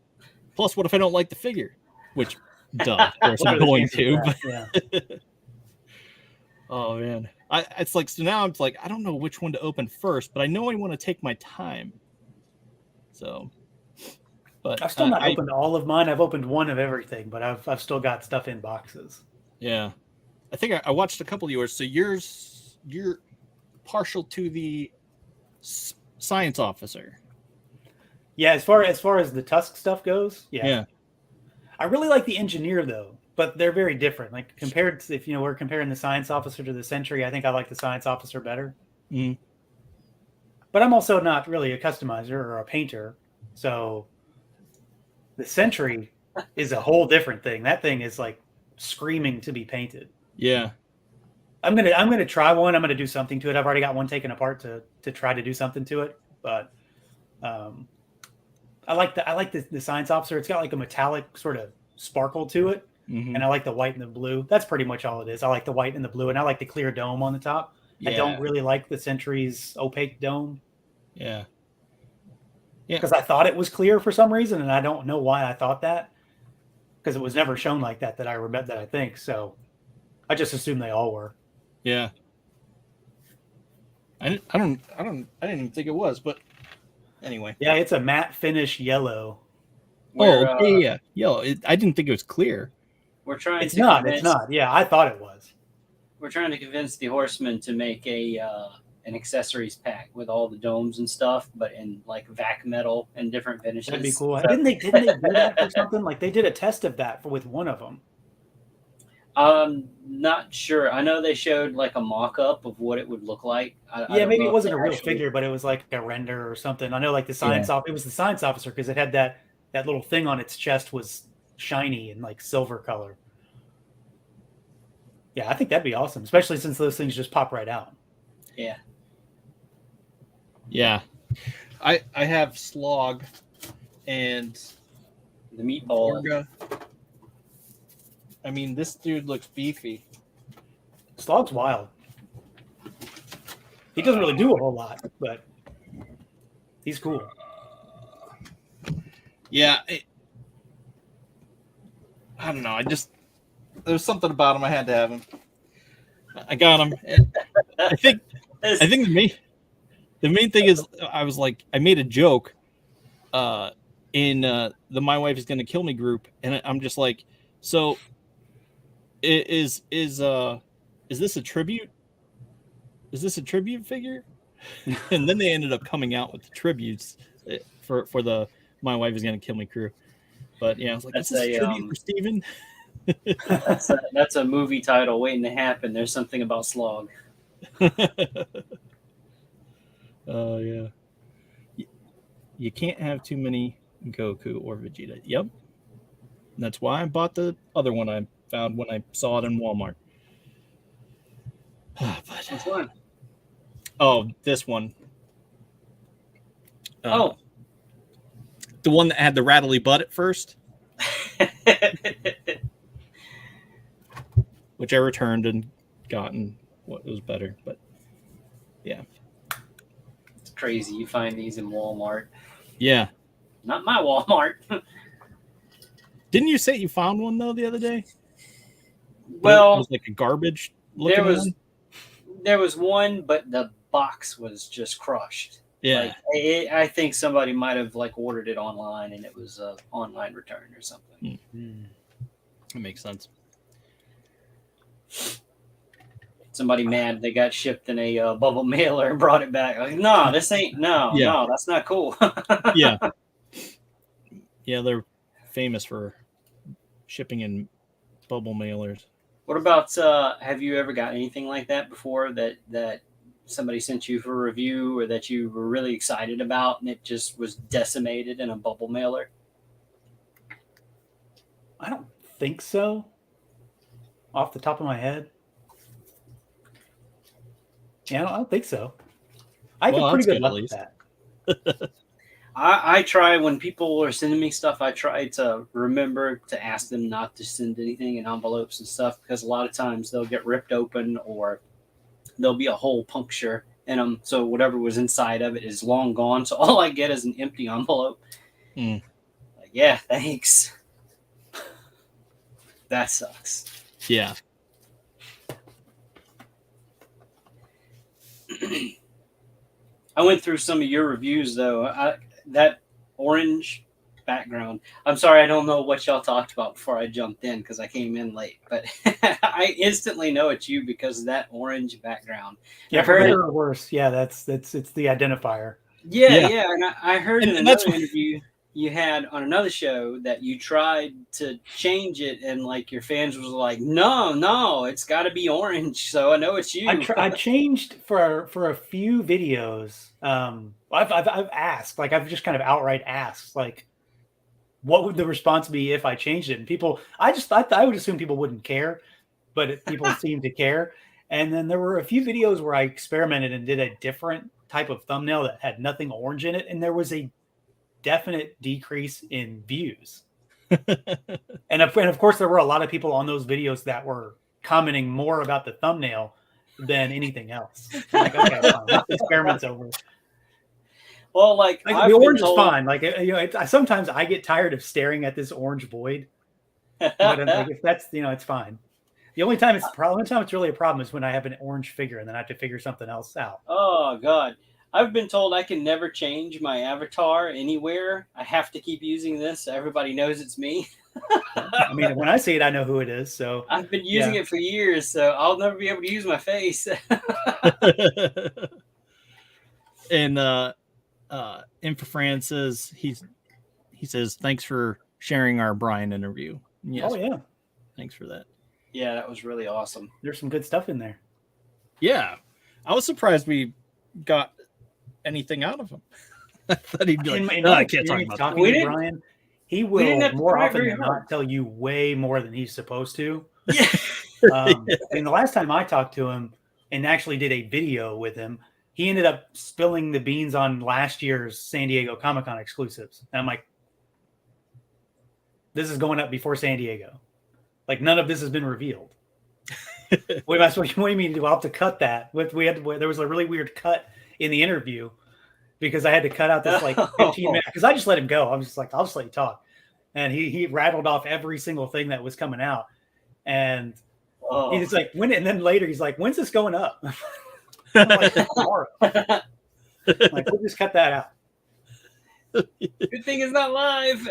A: Plus, what if I don't like the figure? Which, duh, of course I'm going to. But yeah. Oh man, it's like, so now I'm like, I don't know which one to open first, but I know I want to take my time. So, but
B: I've still not opened all of mine. I've opened one of everything, but I've still got stuff in boxes.
A: Yeah, I think I watched a couple of yours. So you're partial to the science officer.
B: Yeah, as far as the Tusk stuff goes, yeah. I really like the engineer though, but they're very different. Like compared to, if we're comparing the science officer to the Sentry, I think I like the science officer better.
A: Mm.
B: But I'm also not really a customizer or a painter, so the Sentry is a whole different thing. That thing is like screaming to be painted.
A: Yeah.
B: I'm gonna try one. I'm gonna do something to it. I've already got one taken apart to try to do something to it, but I like the science officer. It's got like a metallic sort of sparkle to it, and I like the white and the blue. That's pretty much all it is. I like the white and the blue, and I like the clear dome on the top. I don't really like the Sentry's opaque dome.
A: Yeah.
B: Because I thought it was clear for some reason, and I don't know why I thought that. Because it was never shown like that I remember that I think. So I just assumed they all were.
A: Yeah. I didn't even think it was, but anyway.
B: Yeah, it's a matte finish yellow.
A: Yeah. Yellow. I didn't think it was clear.
C: We're trying.
B: It's not. Yeah, I thought it was.
C: We're trying to convince the Horsemen to make an accessories pack with all the domes and stuff, but in like vac metal and different finishes.
B: That'd be cool. So, didn't they do that for something? Like they did a test of that with one of them.
C: Not sure. I know they showed like a mock-up of what it would look like.
B: Maybe it wasn't a real figure, but it was like a render or something. I know, like the science it was the science officer because it had that little thing on its chest was shiny and like silver color. Yeah, I think that'd be awesome, especially since those things just pop right out.
C: Yeah.
A: Yeah. I have Slog and
C: the meatball.
A: I mean, this dude looks beefy.
B: Slog's wild. He doesn't really do a whole lot, but he's cool.
A: Yeah. I don't know. There was something about him. I had to have him. I got him. I think the main thing is I was like, I made a joke in the My Wife Is Gonna Kill Me group, and I'm just like, so is this a tribute? Is this a tribute figure? And then they ended up coming out with the tributes for the My Wife Is Gonna Kill Me crew. But yeah, I was like, is this a tribute for Steven?
C: That's a movie title waiting to happen. There's something about Slog.
A: Oh yeah. You can't have too many Goku or Vegeta. Yep. And that's why I bought the other one I found when I saw it in Walmart.
C: Which one?
A: Oh, this one.
C: The
A: one that had the rattly butt at first. Which I returned and gotten what was better, but yeah.
C: It's crazy. You find these in Walmart.
A: Yeah.
C: Not my Walmart.
A: Didn't you say you found one though the other day?
C: Well,
A: it was like a garbage looking one.
C: There was one, but the box was just crushed.
A: Yeah.
C: Like, I think somebody might have like ordered it online and it was an online return or something.
A: Mm-hmm. That makes sense.
C: Somebody mad they got shipped in a bubble mailer and brought it back. Like, no, this ain't no, that's not cool.
A: Yeah, they're famous for shipping in bubble mailers.
C: What about have you ever got anything like that before that somebody sent you for a review or that you were really excited about and it just was decimated in a bubble mailer?
B: I don't think so. Off the top of my head. Yeah, I don't think so. I get pretty good luck with that.
C: I try when people are sending me stuff, I try to remember to ask them not to send anything in envelopes and stuff because a lot of times they'll get ripped open or there'll be a hole puncture in them. So whatever was inside of it is long gone. So all I get is an empty envelope. Like, yeah, thanks. That sucks.
A: Yeah.
C: I went through some of your reviews though. That orange background. I'm sorry, I don't know what y'all talked about before I jumped in because I came in late. But I instantly know it's you because of that orange background.
B: Yeah,
C: I've heard
B: or worse. Yeah, it's the identifier.
C: Yeah. And I heard in another interview you had on another show that you tried to change it and like your fans was like, no, it's got to be orange. So I know it's you.
B: I changed for a few videos. I've asked, like I've just kind of outright asked, like, what would the response be if I changed it? And people, I would assume people wouldn't care, but people seem to care. And then there were a few videos where I experimented and did a different type of thumbnail that had nothing orange in it, and there was a definite decrease in views. and of course there were a lot of people on those videos that were commenting more about the thumbnail than anything else. I'm like, okay, fine. This experiment's over.
C: Well, like
B: the orange is fine. Like, sometimes I get tired of staring at this orange void. But like, if that's, it's fine. The only time it's really a problem is when I have an orange figure and then I have to figure something else out.
C: Oh God. I've been told I can never change my avatar anywhere. I have to keep using this so everybody knows it's me.
B: I mean, when I see it, I know who it is. So
C: I've been using it for years, so I'll never be able to use my face.
A: And Infrafran says he says thanks for sharing our Brian interview. Yes.
B: Oh yeah.
A: Thanks for that.
C: Yeah, that was really awesome.
B: There's some good stuff in there.
A: Yeah. I was surprised we got anything out of him. I thought he'd be like,
B: I can't talk about talking to Brian. He will more often than not tell you way more than he's supposed to.
C: Yeah.
B: And the last time I talked to him and actually did a video with him, he ended up spilling the beans on last year's San Diego Comic-Con exclusives. And I'm like, this is going up before San Diego. Like, none of this has been revealed. What do you mean? I'll have to cut that. There was a really weird cut in the interview because I had to cut out this like 15 minutes because I just let him go. I was just like, I'll just let you talk. And he rattled off every single thing that was coming out. And he's like, when? And then later he's like, when's this going up? I'm like, tomorrow. Like, we'll just cut that out.
C: Good thing it's not live.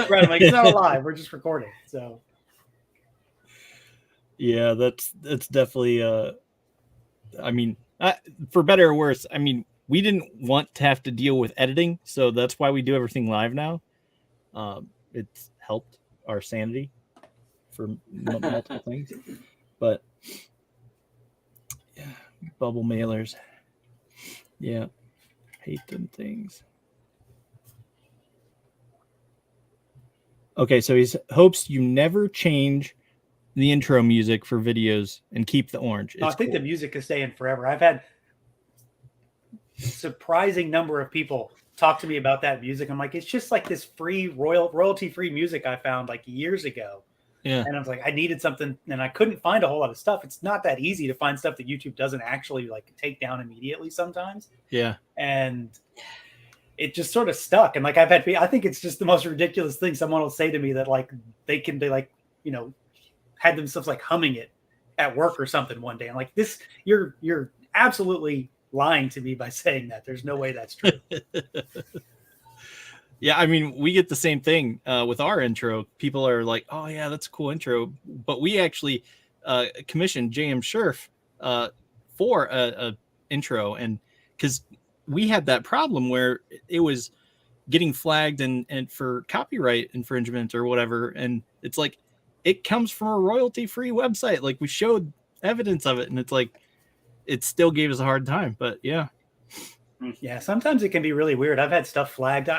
B: Right, I'm like, it's not live. We're just recording. So
A: yeah, that's definitely I mean, for better or worse, I mean, we didn't want to have to deal with editing, so that's why we do everything live now. It's helped our sanity for multiple things. But yeah, bubble mailers. Yeah. Hate them things. Okay, so he hopes you never change the intro music for videos and keep the orange.
B: I think the music is staying forever. I've had a surprising number of people talk to me about that music. I'm like, it's just like this free royalty-free music I found like years ago.
A: Yeah.
B: And I was like, I needed something and I couldn't find a whole lot of stuff. It's not that easy to find stuff that YouTube doesn't actually like take down immediately sometimes.
A: Yeah. And
B: it just sort of stuck. And like I think it's just the most ridiculous thing. Someone will say to me that like they like, had themselves like humming it at work or something one day. I'm like, this, you're absolutely lying to me by saying that. There's no way that's true.
A: Yeah, I mean, we get the same thing with our intro. People are like, oh yeah, that's a cool intro. But we actually commissioned J.M. Scherf for a intro. And because we had that problem where it was getting flagged and for copyright infringement or whatever. And it's like, it comes from a royalty-free website. Like, we showed evidence of it, and it's like, it still gave us a hard time. But yeah.
B: Yeah, sometimes it can be really weird. I've had stuff flagged.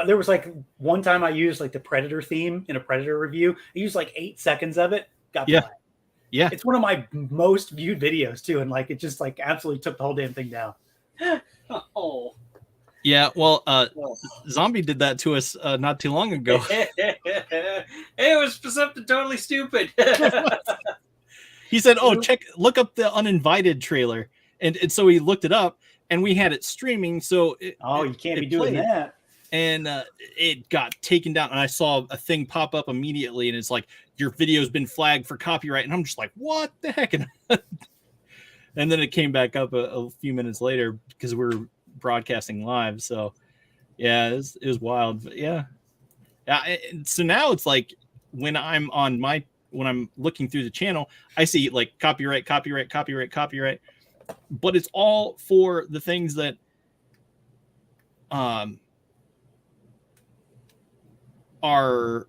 B: There was like one time I used like the Predator theme in a Predator review. I used like 8 seconds of it. Got flagged.
A: Yeah.
B: It's one of my most viewed videos too. And like, it just like absolutely took the whole damn thing down.
C: Oh.
A: Yeah, well, Zombie did that to us not too long ago.
C: It was something totally stupid.
A: He said, "Oh, look up the Uninvited trailer," and so he looked it up, and we had it streaming. So
B: you can't be doing that.
A: And it got taken down, and I saw a thing pop up immediately, and it's like, your video's been flagged for copyright, and I'm just like, what the heck? And then it came back up a few minutes later because we were broadcasting live. So yeah, it was wild. But yeah. So now it's like when I'm looking through the channel, I see like copyright, but it's all for the things that are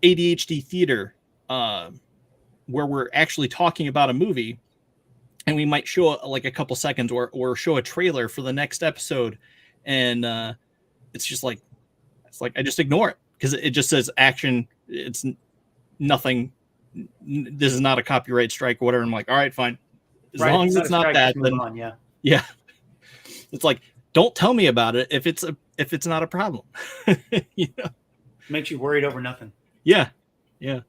A: ADHD theater, where we're actually talking about a movie. And we might show like a couple seconds or show a trailer for the next episode. And it's like I just ignore it because it just says action. It's nothing. This is not a copyright strike or whatever. I'm like, all right, fine. As long as it's not that, then yeah. It's like, don't tell me about it if it's not a problem.
B: Makes you worried over nothing.
A: Yeah. Yeah.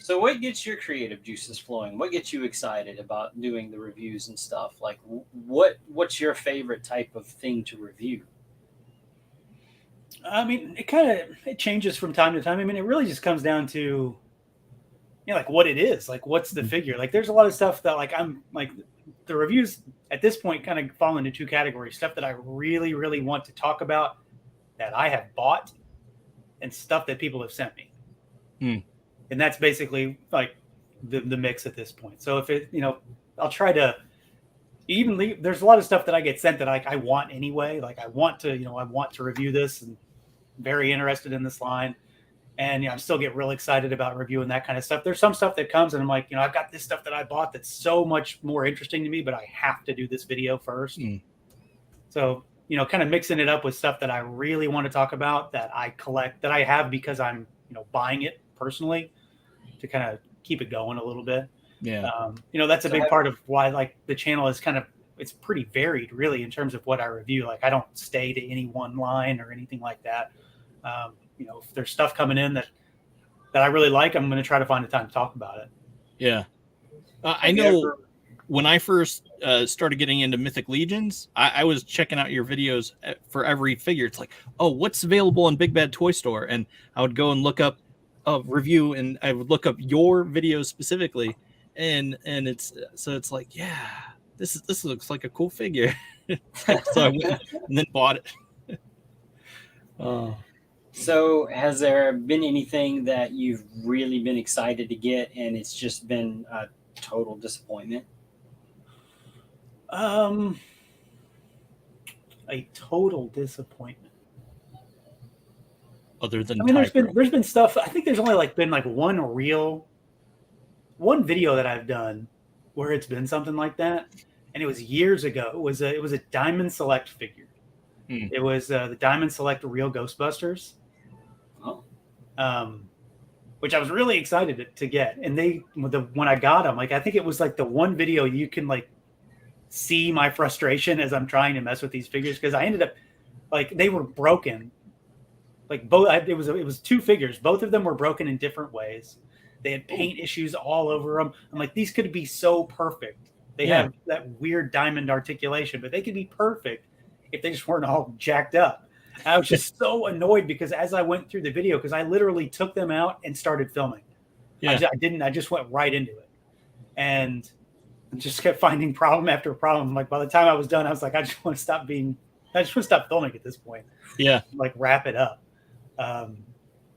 C: So what gets your creative juices flowing? What gets you excited about doing the reviews and stuff? Like what's your favorite type of thing to review?
B: I mean, it changes from time to time. I mean, it really just comes down to like what it is, like what's the figure. Like there's a lot of stuff that like I'm like the reviews at this point kind of fall into two categories: stuff that I really, really want to talk about that I have bought, and stuff that people have sent me. And that's basically like the mix at this point. So if it, I'll try to there's a lot of stuff that I get sent that I want anyway. Like I want to review this and very interested in this line. And I still get real excited about reviewing that kind of stuff. There's some stuff that comes and I'm like, I've got this stuff that I bought that's so much more interesting to me, but I have to do this video first. So, kind of mixing it up with stuff that I really want to talk about that I collect, that I have because I'm, buying it personally to kind of keep it going a little bit.
A: Yeah.
B: That's a big part of why like the channel is it's pretty varied really in terms of what I review. Like I don't stay to any one line or anything like that. If there's stuff coming in that I really like, I'm going to try to find the time to talk about it.
A: Yeah. I know when I first started getting into Mythic Legions, I was checking out your videos for every figure. It's like, oh, what's available in Big Bad Toy Store? And I would go and look up a review and I would look up your videos specifically. And it's like, yeah, this looks like a cool figure. So I went and then bought it. Oh.
C: So has there been anything that you've really been excited to get and it's just been a total disappointment?
B: A total disappointment.
A: Other than
B: there's been stuff. I think there's only been one video that I've done where it's been something like that, and it was years ago. It was a Diamond Select figure. It was the Diamond Select Real Ghostbusters. Which I was really excited to get. And when I got them, I think it was the one video you can see my frustration as I'm trying to mess with these figures, because I ended up they were broken. It was two figures. Both of them were broken in different ways. They had paint issues all over them. I'm like, these could be so perfect. They have that weird diamond articulation, but they could be perfect if they just weren't all jacked up. I was just so annoyed because as I went through the video, because I literally took them out and started filming. Yeah. I just went right into it and just kept finding problem after problem. By the time I was done, I was like, I just want to stop filming at this point.
A: Yeah.
B: Wrap it up.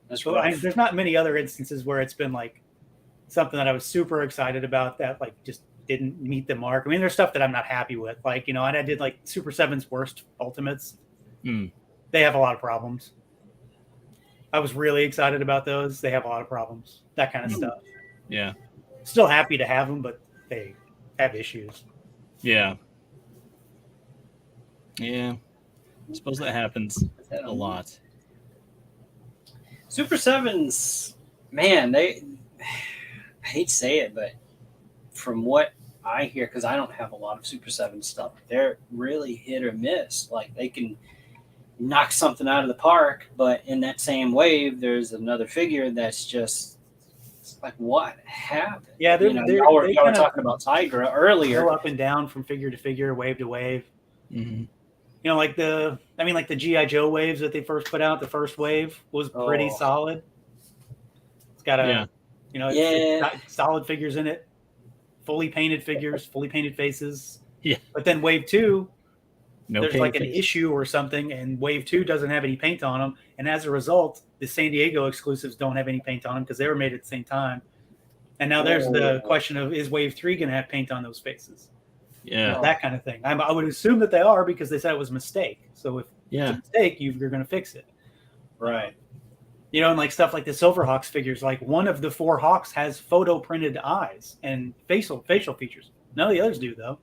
B: There's not many other instances where it's been something that I was super excited about that just didn't meet the mark. I mean, there's stuff that I'm not happy with. I did Super 7's worst ultimates. They have a lot of problems. I was really excited about those. They have a lot of problems. That kind of stuff.
A: Yeah.
B: Still happy to have them, but they have issues.
A: Yeah. Yeah. I suppose that happens a lot.
C: Super 7s, man, I hate to say it, but from what I hear, because I don't have a lot of Super 7 stuff, they're really hit or miss. They can knock something out of the park, but in that same wave, there's another figure that's just what happened?
B: Yeah,
C: y'all were talking about Tigra earlier.
B: Go up and down from figure to figure, wave to wave.
A: Mm-hmm.
B: The G.I. Joe waves that they first put out, the first wave was pretty solid. It's got it's got solid figures in it, fully painted figures, fully painted faces.
A: Yeah.
B: But then wave 2, there's an
A: face.
B: issue or something, and wave 2 doesn't have any paint on them. And as a result, the San Diego exclusives don't have any paint on them because they were made at the same time. And now there's the question of, is wave 3 going to have paint on those faces?
A: Yeah.
B: That kind of thing. I would assume that they are because they said it was a mistake. So if it's a mistake, you're going to fix it.
C: Right.
B: And stuff like the Silverhawks figures, one of the 4 Hawks has photo printed eyes and facial features. None of the others do, though,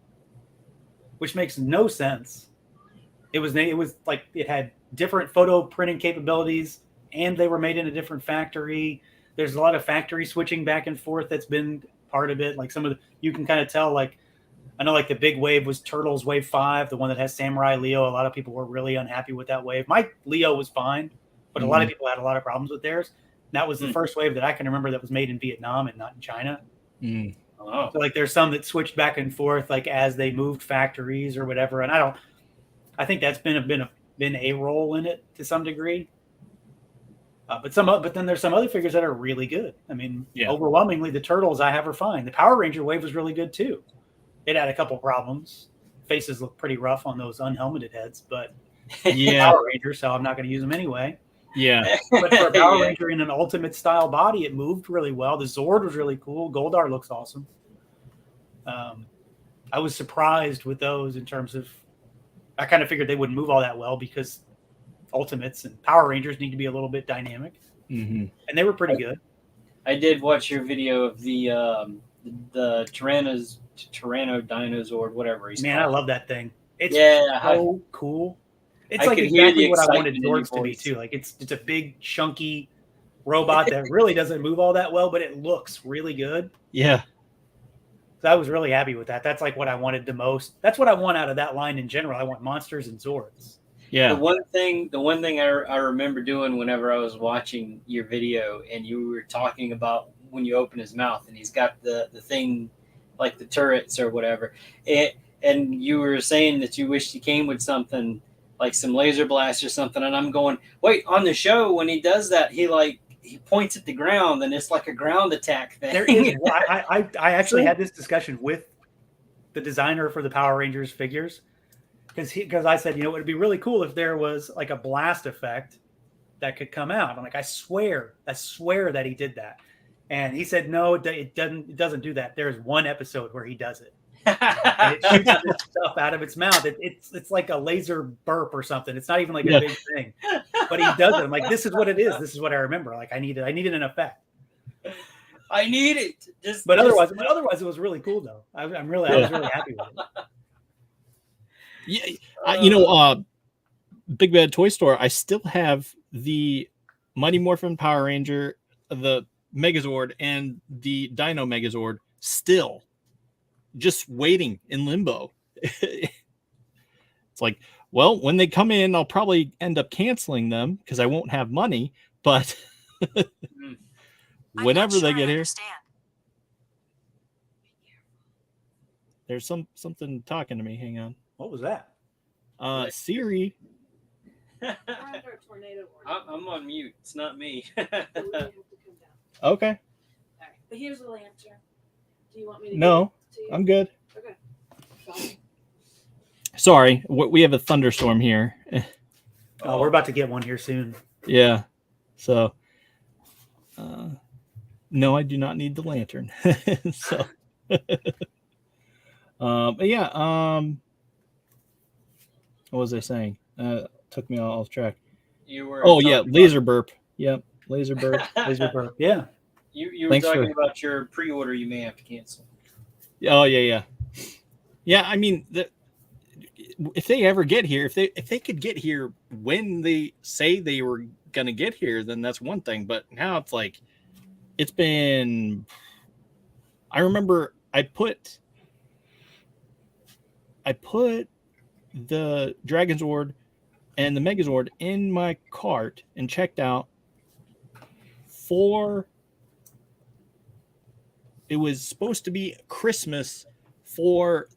B: which makes no sense. It had different photo printing capabilities and they were made in a different factory. There's a lot of factory switching back and forth that's been part of it. You can kind of tell, I know the big wave was Turtles Wave 5, the one that has Samurai Leo. A lot of people were really unhappy with that wave. My Leo was fine, but a lot of people had a lot of problems with theirs. That was the first wave that I can remember that was made in Vietnam and not in China.
C: Oh.
B: So like there's some that switched back and forth like as they moved factories or whatever. And I think that's been a role in it to some degree. But then there's some other figures that are really good. I mean, overwhelmingly the Turtles I have are fine. The Power Ranger wave was really good too. It had a couple problems. Faces look pretty rough on those unhelmeted heads, but Power Ranger, so I'm not going to use them anyway.
A: Yeah.
B: But for a Power Ranger in an Ultimate style body, it moved really well. The Zord was really cool. Goldar looks awesome. I was surprised with those in terms of, I kind of figured they wouldn't move all that well because Ultimates and Power Rangers need to be a little bit dynamic, and they were pretty good.
C: I did watch your video of the Tyranno Dinozord, whatever he's
B: called. I love that thing. It's so cool. It's like exactly what I wanted Zords to be too. Like it's a big chunky robot that really doesn't move all that well, but it looks really good.
A: Yeah.
B: So I was really happy with that. That's like what I wanted the most. That's what I want out of that line in general. I want monsters and Zords.
C: Yeah. The one thing I remember doing whenever I was watching your video and you were talking about when you open his mouth and he's got the thing like the turrets or whatever, and you were saying that you wished he came with something like some laser blast or something, and I'm going, wait, on the show when he does that, he points at the ground and it's like a ground attack thing.
B: There is. I actually had this discussion with the designer for the Power Rangers figures. Because I said, it'd be really cool if there was like a blast effect that could come out. I'm like, I swear that he did that. And he said, no, it doesn't do that. There's one episode where he does it. And it shoots this stuff out of its mouth. It's like a laser burp or something. It's not even like a big thing, but he does it. I'm like, this is what it is. This is what I remember. Like I needed an effect.
C: I need it.
B: Otherwise, it was really cool though. I was really happy with it.
A: Yeah, Big Bad Toy Store. I still have the Mighty Morphin Power Ranger, the Megazord, and the Dino Megazord still just waiting in limbo. It's like, well, when they come in, I'll probably end up canceling them because I won't have money. But whenever they get here, there's something talking to me. Hang on.
B: What was that?
A: Siri.
C: I'm on mute. It's not me.
A: Okay.
D: But here's the lantern. Do you want me to?
A: No, I'm good. Okay. Sorry, we have a thunderstorm here.
B: Oh, we're about to get one here soon.
A: Yeah. So, no, I do not need the lantern. So, but yeah. What was I saying? Took me off track.
C: You were.
A: Oh yeah, laser burp. Yep, laser burp.
B: Laser burp. Yeah.
C: You were talking about your pre-order. You may have to cancel.
A: Oh yeah. I mean, if they ever get here, if they could get here when they say they were gonna get here, then that's one thing. But now it's like, it's been. I remember I put the Dragonzord and the Megazord in my cart and checked out it was supposed to be Christmas for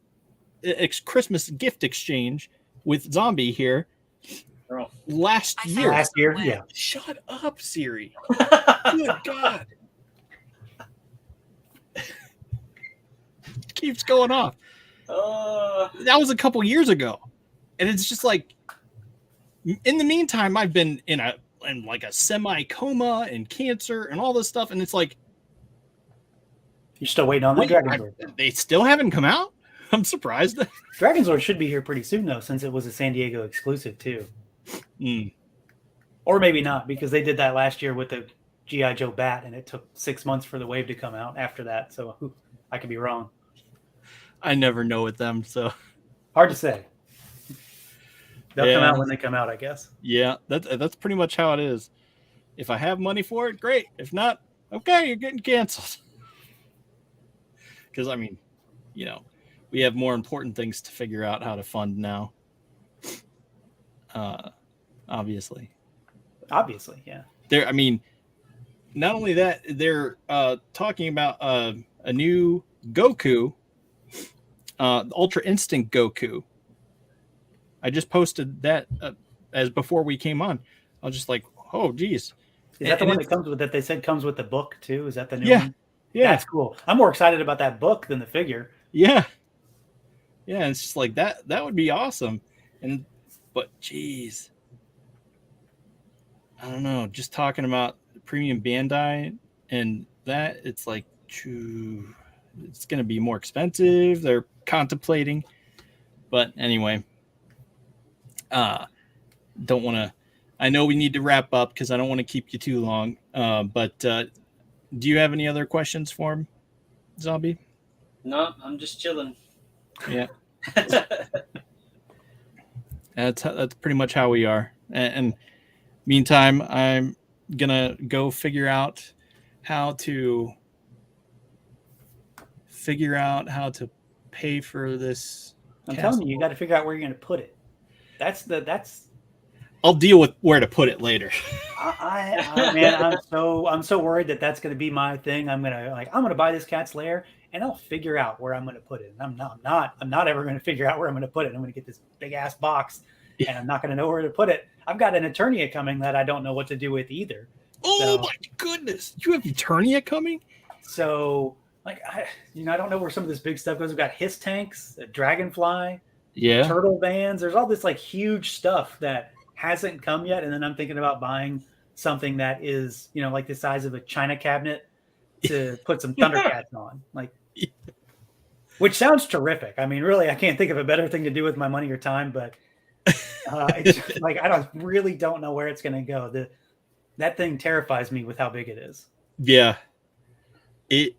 A: Christmas gift exchange with Zombie here last year.
B: Yeah.
A: Shut up, Siri. Good God. Keeps going off. That was a couple years ago, and it's just like, in the meantime, I've been in like a semi coma and cancer and all this stuff, and it's like,
B: you're still waiting on that Dragonzord.
A: They still haven't come out. I'm surprised.
B: Dragonzord should be here pretty soon though, since it was a San Diego exclusive too. Or maybe not, because they did that last year with the G.I. Joe Bat, and it took 6 months for the wave to come out after that. So I could be wrong.
A: I never know with them, so
B: hard to say. They'll come out when they come out, I guess.
A: Yeah, that's pretty much how it is. If I have money for it, great. If not, okay, you're getting canceled. Because I mean, we have more important things to figure out how to fund now. Obviously,
B: yeah.
A: not only that, they're talking about a new Goku, Ultra Instinct Goku. I just posted that as before we came on. I was just like, oh, geez.
B: Is that the one that comes with that they said comes with the book too? Is that the new one?
A: Yeah.
B: That's cool. I'm more excited about that book than the figure.
A: Yeah. Yeah, it's just like that would be awesome. But geez. I don't know, just talking about premium Bandai and that, it's like, it's going to be more expensive. They're contemplating. But anyway, don't want to, I know we need to wrap up because I don't want to keep you too long. But do you have any other questions for him, Zombie?
C: No, I'm just chilling.
A: Yeah. That's pretty much how we are. And meantime, I'm gonna go figure out how to pay for this.
B: I'm telling you got to figure out where you're going to put it. That's.
A: I'll deal with where to put it later.
B: Man, I'm so worried that's going to be my thing. I'm gonna buy this cat's lair, and I'll figure out where I'm going to put it. And I'm not ever going to figure out where I'm going to put it. I'm going to get this big ass box, and I'm not going to know where to put it. I've got an Eternia coming that I don't know what to do with either.
A: Oh my goodness! You have Eternia coming?
B: So, I don't know where some of this big stuff goes. We've got Hiss tanks, a Dragonfly, turtle bands. There's all this huge stuff that hasn't come yet, and then I'm thinking about buying something that is, like the size of a china cabinet to put some Thundercats on, which sounds terrific. I mean, really, I can't think of a better thing to do with my money or time, but it's just, I really don't know where it's going to go. That thing terrifies me with how big it is.
A: Yeah. It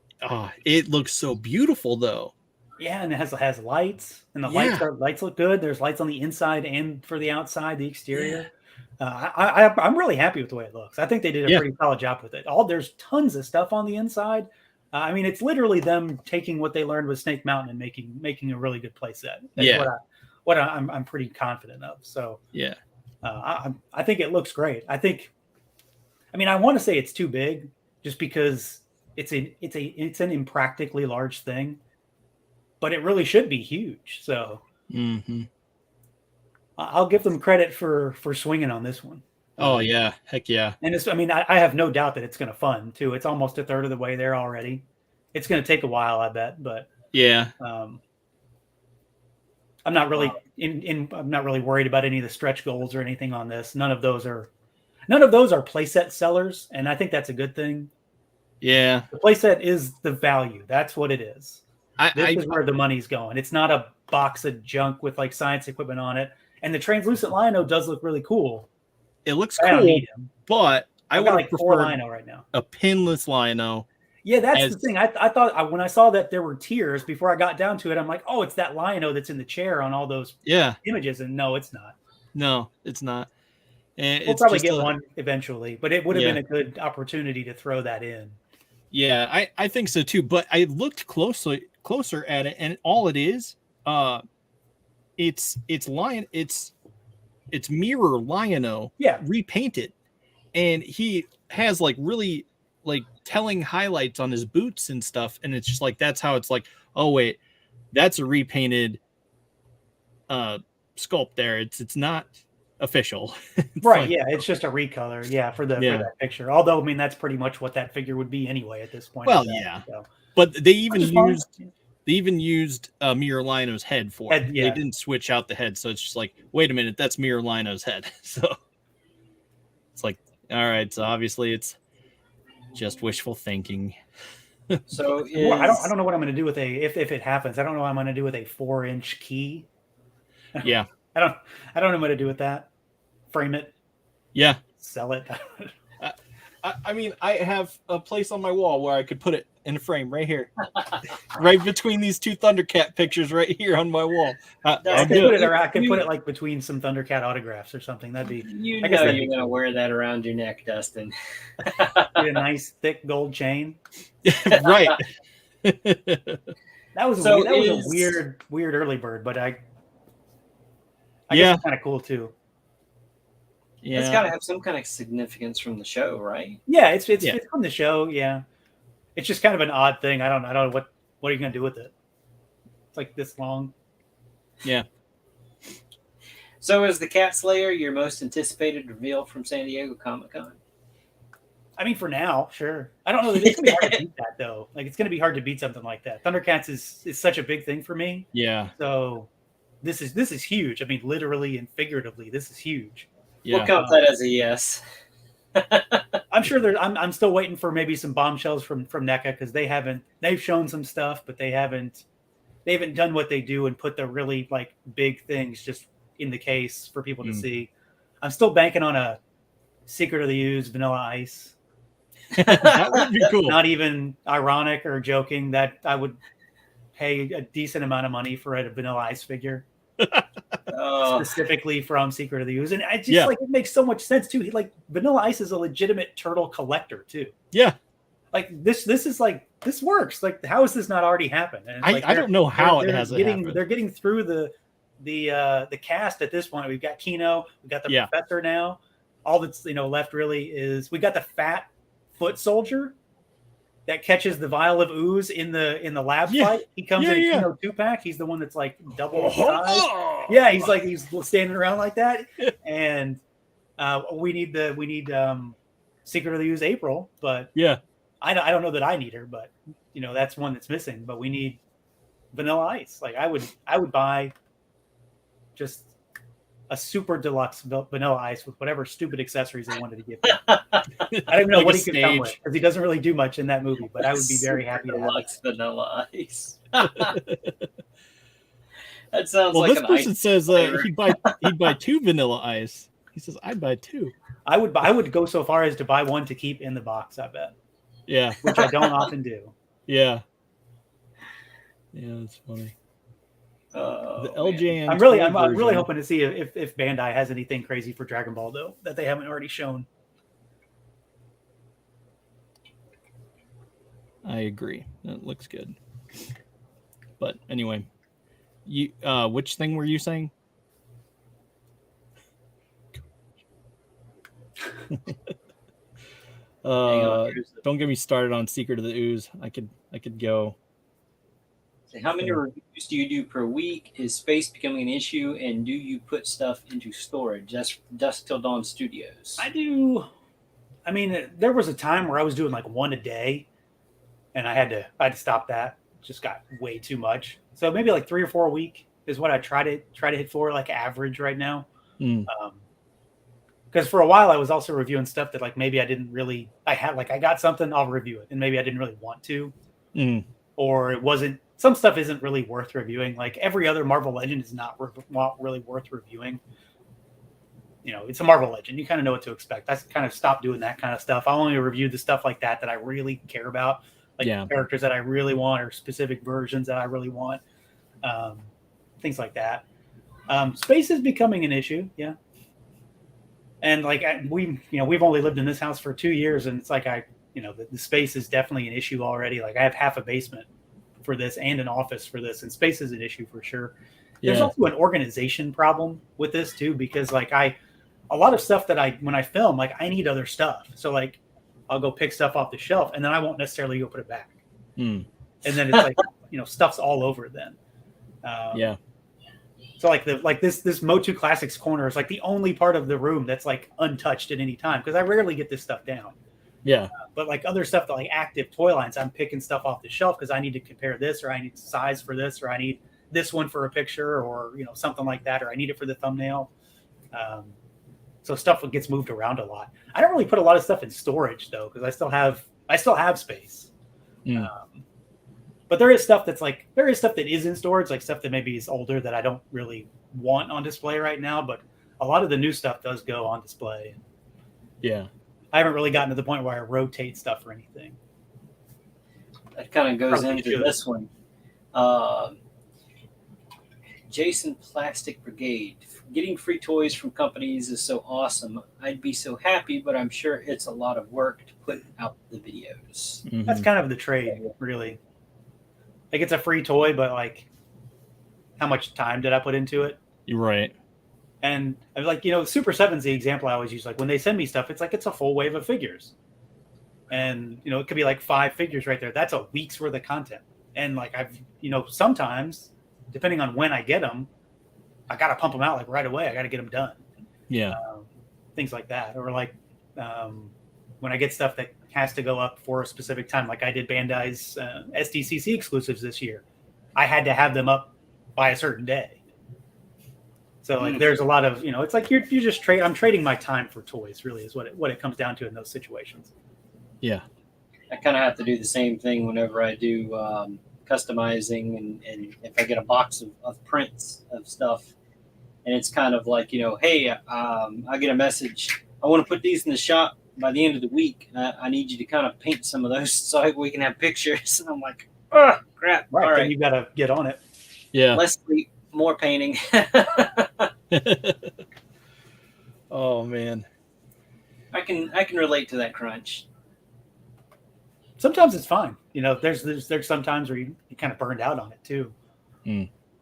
A: looks so beautiful though.
B: Yeah, and it has lights, and the lights look good. There's lights on the inside and for the outside, the exterior. Yeah. I'm really happy with the way it looks. I think they did a pretty solid job with it. There's tons of stuff on the inside. I mean, it's literally them taking what they learned with Snake Mountain and making a really good play set. That's what I'm pretty confident of. So
A: yeah,
B: I think it looks great. I want to say it's too big just because it's an impractically large thing, but it really should be huge. So I'll give them credit for swinging on this one.
A: Oh yeah, heck yeah.
B: And I have no doubt that it's going to fund too. It's almost a third of the way there already. It's going to take a while, I bet, but
A: yeah.
B: I'm not really I'm not really worried about any of the stretch goals or anything on this. None of those are playset sellers, and I think that's a good thing.
A: Yeah.
B: The playset is the value. That's what it is. This is where the money's going. It's not a box of junk with science equipment on it. And the translucent Lion-O does look really cool.
A: It looks cool, but I would prefer
B: Lion-O right now.
A: A pinless Lion-O.
B: Yeah, that's the thing. I thought when I saw that there were tiers before I got down to it, I'm like, oh, it's that Lion-O that's in the chair on all those images. And no, it's not.
A: No, it's not. And
B: we'll probably get one eventually, but it would have been a good opportunity to throw that in.
A: Yeah, I think so too. But I looked closer at it, and all it is, it's Mirror Lion-O, repainted, and he has really telling highlights on his boots and stuff, and it's just that's how it's oh wait, that's a repainted sculpt there. It's not official.
B: Right, it's just a recolor for that picture, although that's pretty much what that figure would be anyway at this point.
A: Well, but they even used Mirror Lion-O's head for it. They didn't switch out the head, so it's just wait a minute, that's Mirror Lion-O's head. So it's all right, so obviously it's just wishful thinking.
C: So
B: I don't know what I'm going to do with if it happens. I don't know what I'm going to do with a 4-inch key.
A: Yeah.
B: I don't know what to do with that. Frame it.
A: Yeah.
B: Sell it.
A: I have a place on my wall where I could put it in a frame right here, right between these two Thundercat pictures right here on my wall.
B: I could put it between some Thundercat autographs or something. That'd be.
C: You're going to wear that around your neck, Dustin.
B: Get a nice thick gold chain.
A: Right.
B: That was a weird early bird, but I guess it's kind of cool too.
A: Yeah.
C: It's got to have some kind of significance from the show, right?
B: Yeah, it's from the show. Yeah, it's just kind of an odd thing. I don't know what are you gonna do with it? It's like this long.
A: Yeah.
C: So is the Cat Slayer your most anticipated reveal from San Diego Comic-Con?
B: I mean, for now, sure. I don't know. It's gonna be hard to beat that though. Like, it's gonna be hard to beat something like that. Thundercats is such a big thing for me.
A: Yeah.
B: So this is huge. I mean, literally and figuratively, this is huge.
A: Yeah.
C: We'll count that as a yes.
B: I'm sure I'm still waiting for maybe some bombshells from NECA because they've shown some stuff, but they haven't done what they do and put the really like big things just in the case for people to see. I'm still banking on a Secret of the Ooze Vanilla Ice.
A: That would be cool.
B: Not even ironic or joking that I would pay a decent amount of money for a Vanilla Ice figure. Specifically from Secret of the Ooze. And I just like, it makes so much sense too. Like, Vanilla Ice is a legitimate turtle collector too.
A: Yeah.
B: Like this is like, this works. Like, how has this not already happened? And
A: I don't know how it hasn't happened.
B: They're getting through the cast at this point. We've got Kino, we've got the Professor now. All that's left really is we got the fat foot soldier that catches the vial of ooze in the lab fight. He comes in a Kino 2-pack. He's the one that's like double size. Yeah, he's standing around like that. And we need Secret of the Ooze April, but I don't know that I need her, but that's one that's missing. But we need Vanilla Ice. Like, I would buy just a super deluxe Vanilla Ice with whatever stupid accessories they wanted to give him. I don't even know
A: like
B: what he could come with because he doesn't really do much in that movie, but I would be very happy to have
C: Vanilla Ice. That sounds like
A: this
C: an
A: person
C: ice
A: says he'd buy 2 Vanilla Ice. He says I'd buy 2.
B: I would go so far as to buy one to keep in the box, I bet.
A: Yeah.
B: Which I don't often do.
A: Yeah. Yeah, that's funny. The LJN.
B: I'm really hoping to see if Bandai has anything crazy for Dragon Ball though that they haven't already shown.
A: I agree. That looks good. But anyway, which thing were you saying? Don't get me started on Secret of the Ooze. I could go.
C: How many reviews do you do per week? Is space becoming an issue? And do you put stuff into storage? That's Dusk Till Dawn Studios.
B: I do. I mean, there was a time where I was doing like one a day, and I had to stop that. It just got way too much. So maybe like 3 or 4 a week is what I try to hit for, like average right now. Because for a while I was also reviewing stuff that like maybe I got something, I'll review it, and maybe I didn't really want to, or it wasn't. Some stuff isn't really worth reviewing. Like every other Marvel Legend is not really worth reviewing. It's a Marvel Legend. You kind of know what to expect. I kind of stopped doing that kind of stuff. I only review the stuff like that I really care about, like characters that I really want or specific versions that I really want, things like that. Space is becoming an issue, and like we've only lived in this house for 2 years, and it's like the space is definitely an issue already. Like I have half a basement for this and an office for this, and space is an issue for sure. There's also an organization problem with this too, because like a lot of stuff that when I film, like I need other stuff. So like I'll go pick stuff off the shelf and then I won't necessarily go put it back. And then it's like, stuff's all over then. So like this Motu Classics corner is like the only part of the room that's like untouched at any time, because I rarely get this stuff down. But like other stuff that like active toy lines, I'm picking stuff off the shelf because I need to compare this, or I need size for this, or I need this one for a picture, or something like that, or I need it for the thumbnail. So stuff gets moved around a lot. I don't really put a lot of stuff in storage though, because I still have space. But there is stuff that is in storage, like stuff that maybe is older that I don't really want on display right now. But a lot of the new stuff does go on display. I haven't really gotten to the point where I rotate stuff or anything.
C: That kind of goes into this one. Jason Plastic Brigade. Getting free toys from companies is so awesome. I'd be so happy, but I'm sure it's a lot of work to put out the videos.
B: That's kind of the trade, really. Like, it's a free toy, but like, how much time did I put into it?
A: You're right.
B: And I was like, Super 7's the example I always use. Like when they send me stuff, it's like it's a full wave of figures. And, it could be like 5 figures right there. That's a week's worth of content. And like sometimes, depending on when I get them, I got to pump them out like right away. I got to get them done.
A: Yeah.
B: Things like that. Or like when I get stuff that has to go up for a specific time, like I did Bandai's SDCC exclusives this year. I had to have them up by a certain day. So like, there's a lot of, it's like you're just I'm trading my time for toys, really, is what it comes down to in those situations.
A: Yeah.
C: I kind of have to do the same thing whenever I do customizing, and if I get a box of prints of stuff, and it's kind of like, hey, I get a message. I want to put these in the shop by the end of the week. I need you to kind of paint some of those so we can have pictures. And I'm like, oh, crap.
B: Right.
C: All right.
B: Then you got to get on it.
A: Yeah.
C: Less sleep, more painting.
A: Oh man.
C: I can relate to that crunch.
B: Sometimes it's fine. There's some times where you kind of burned out on it too.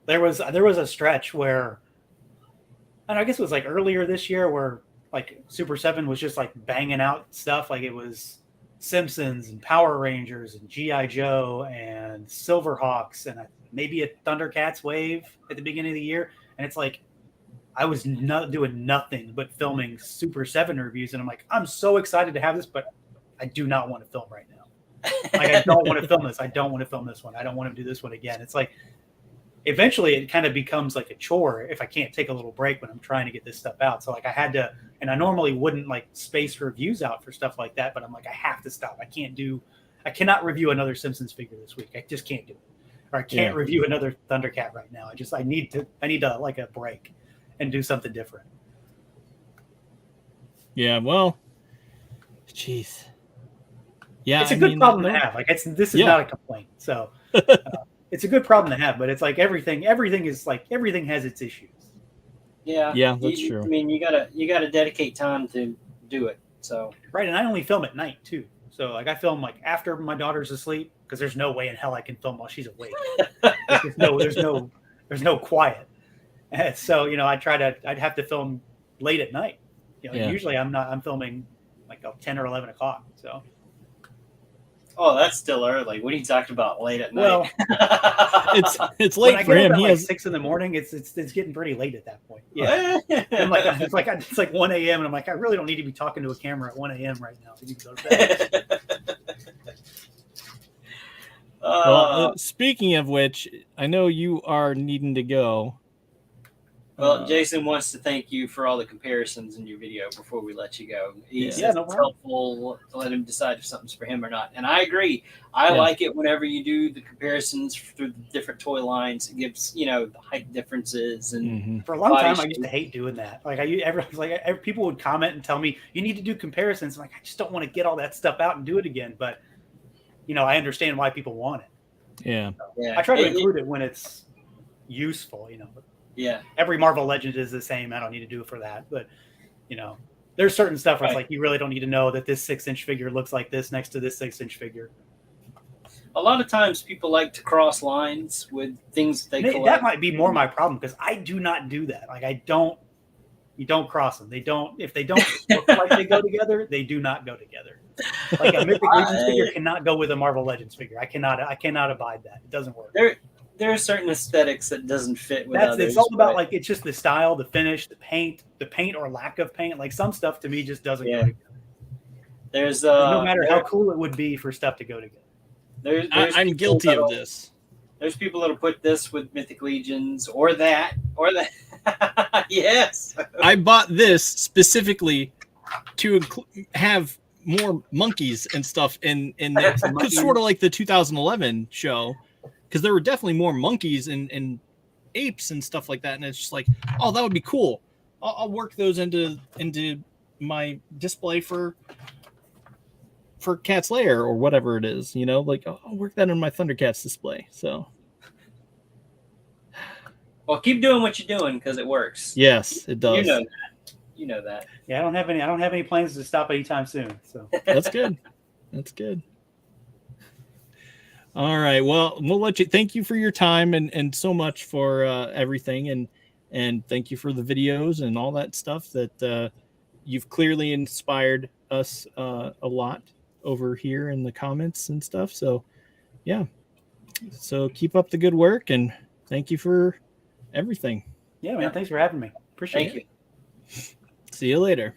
B: There was a stretch where, and I guess it was like earlier this year, where like Super 7 was just like banging out stuff. Like it was Simpsons and Power Rangers and G.I. Joe and Silverhawks and maybe a Thundercats wave at the beginning of the year. And it's like, I was not doing nothing but filming Super 7 reviews. And I'm like, I'm so excited to have this, but I do not want to film right now. Like, I don't want to film this. I don't want to film this one. I don't want to do this one again. It's like, eventually it kind of becomes like a chore if I can't take a little break when I'm trying to get this stuff out. So like I had to, and I normally wouldn't like space reviews out for stuff like that, but I'm like, I have to stop. I cannot review another Simpsons figure this week. I just can't do it. Or I can't review another Thundercat right now. I need to like a break and do something different.
A: Yeah. Well, jeez. Yeah.
B: It's a good problem to have. Like this is not a complaint. So it's a good problem to have, but it's like everything has its issues.
C: Yeah.
A: Yeah, that's true.
C: I mean, you gotta dedicate time to do it. So
B: right, and I only film at night too. So like I film like after my daughter's asleep, because there's no way in hell I can film while she's awake. there's no quiet. And so I'd have to film late at night. Usually I'm filming like 10 or 11 o'clock. So.
C: Oh, that's still early. What are you talking about late at night?
B: Well,
A: it's late for him.
B: He has 6 in the morning. It's getting pretty late at that point. Yeah, it's like 1 a.m. and I'm like, I really don't need to be talking to a camera at 1 a.m. right now. You can go to bed.
A: Well, speaking of which, I know you are needing to go.
C: Well, Jason wants to thank you for all the comparisons in your video before we let you go. He says it's helpful to let him decide if something's for him or not. And I agree. I like it whenever you do the comparisons through the different toy lines. It gives, the height differences. And
B: for a long time, I used to hate doing that. Like people would comment and tell me, you need to do comparisons. I'm like, I just don't want to get all that stuff out and do it again. But, I understand why people want it.
A: Yeah.
B: So I try to include it when it's useful,
C: Yeah.
B: Every Marvel Legend is the same. I don't need to do it for that. But, there's certain stuff where it's like, you really don't need to know that this 6-inch figure looks like this next to this 6-inch figure.
C: A lot of times people like to cross lines with things they collect.
B: That might be more my problem because I do not do that. Like you don't cross them. If they don't look like they go together, they do not go together. Like a Mythic Legends figure cannot go with a Marvel Legends figure. I cannot abide that. It doesn't work.
C: There are certain aesthetics that doesn't fit with others.
B: It's all about like it's just the style, the finish, the paint or lack of paint. Like some stuff to me just doesn't go together.
C: There's
B: no matter how cool it would be for stuff to go together.
A: I'm guilty of this.
C: There's people that'll put this with Mythic Legions or that. Yes.
A: I bought this specifically to have more monkeys and stuff in sort of like the 2011 show. Because there were definitely more monkeys and apes and stuff like that, and it's just like, oh, that would be cool. I'll work those into my display for Cat's Lair or whatever it is, like I'll work that in my Thundercats display. So,
C: well, keep doing what you're doing because it works.
A: Yes, it does.
C: You know that.
B: Yeah, I don't have any plans to stop anytime soon. So
A: that's good. That's good. All right. Well, we'll let you. Thank you for your time and so much for everything. And And thank you for the videos and all that stuff that you've clearly inspired us a lot over here in the comments and stuff. So, yeah. So keep up the good work, and thank you for everything.
B: Yeah, man. Thanks for having me. Appreciate it.
C: Thank you.
A: See you later.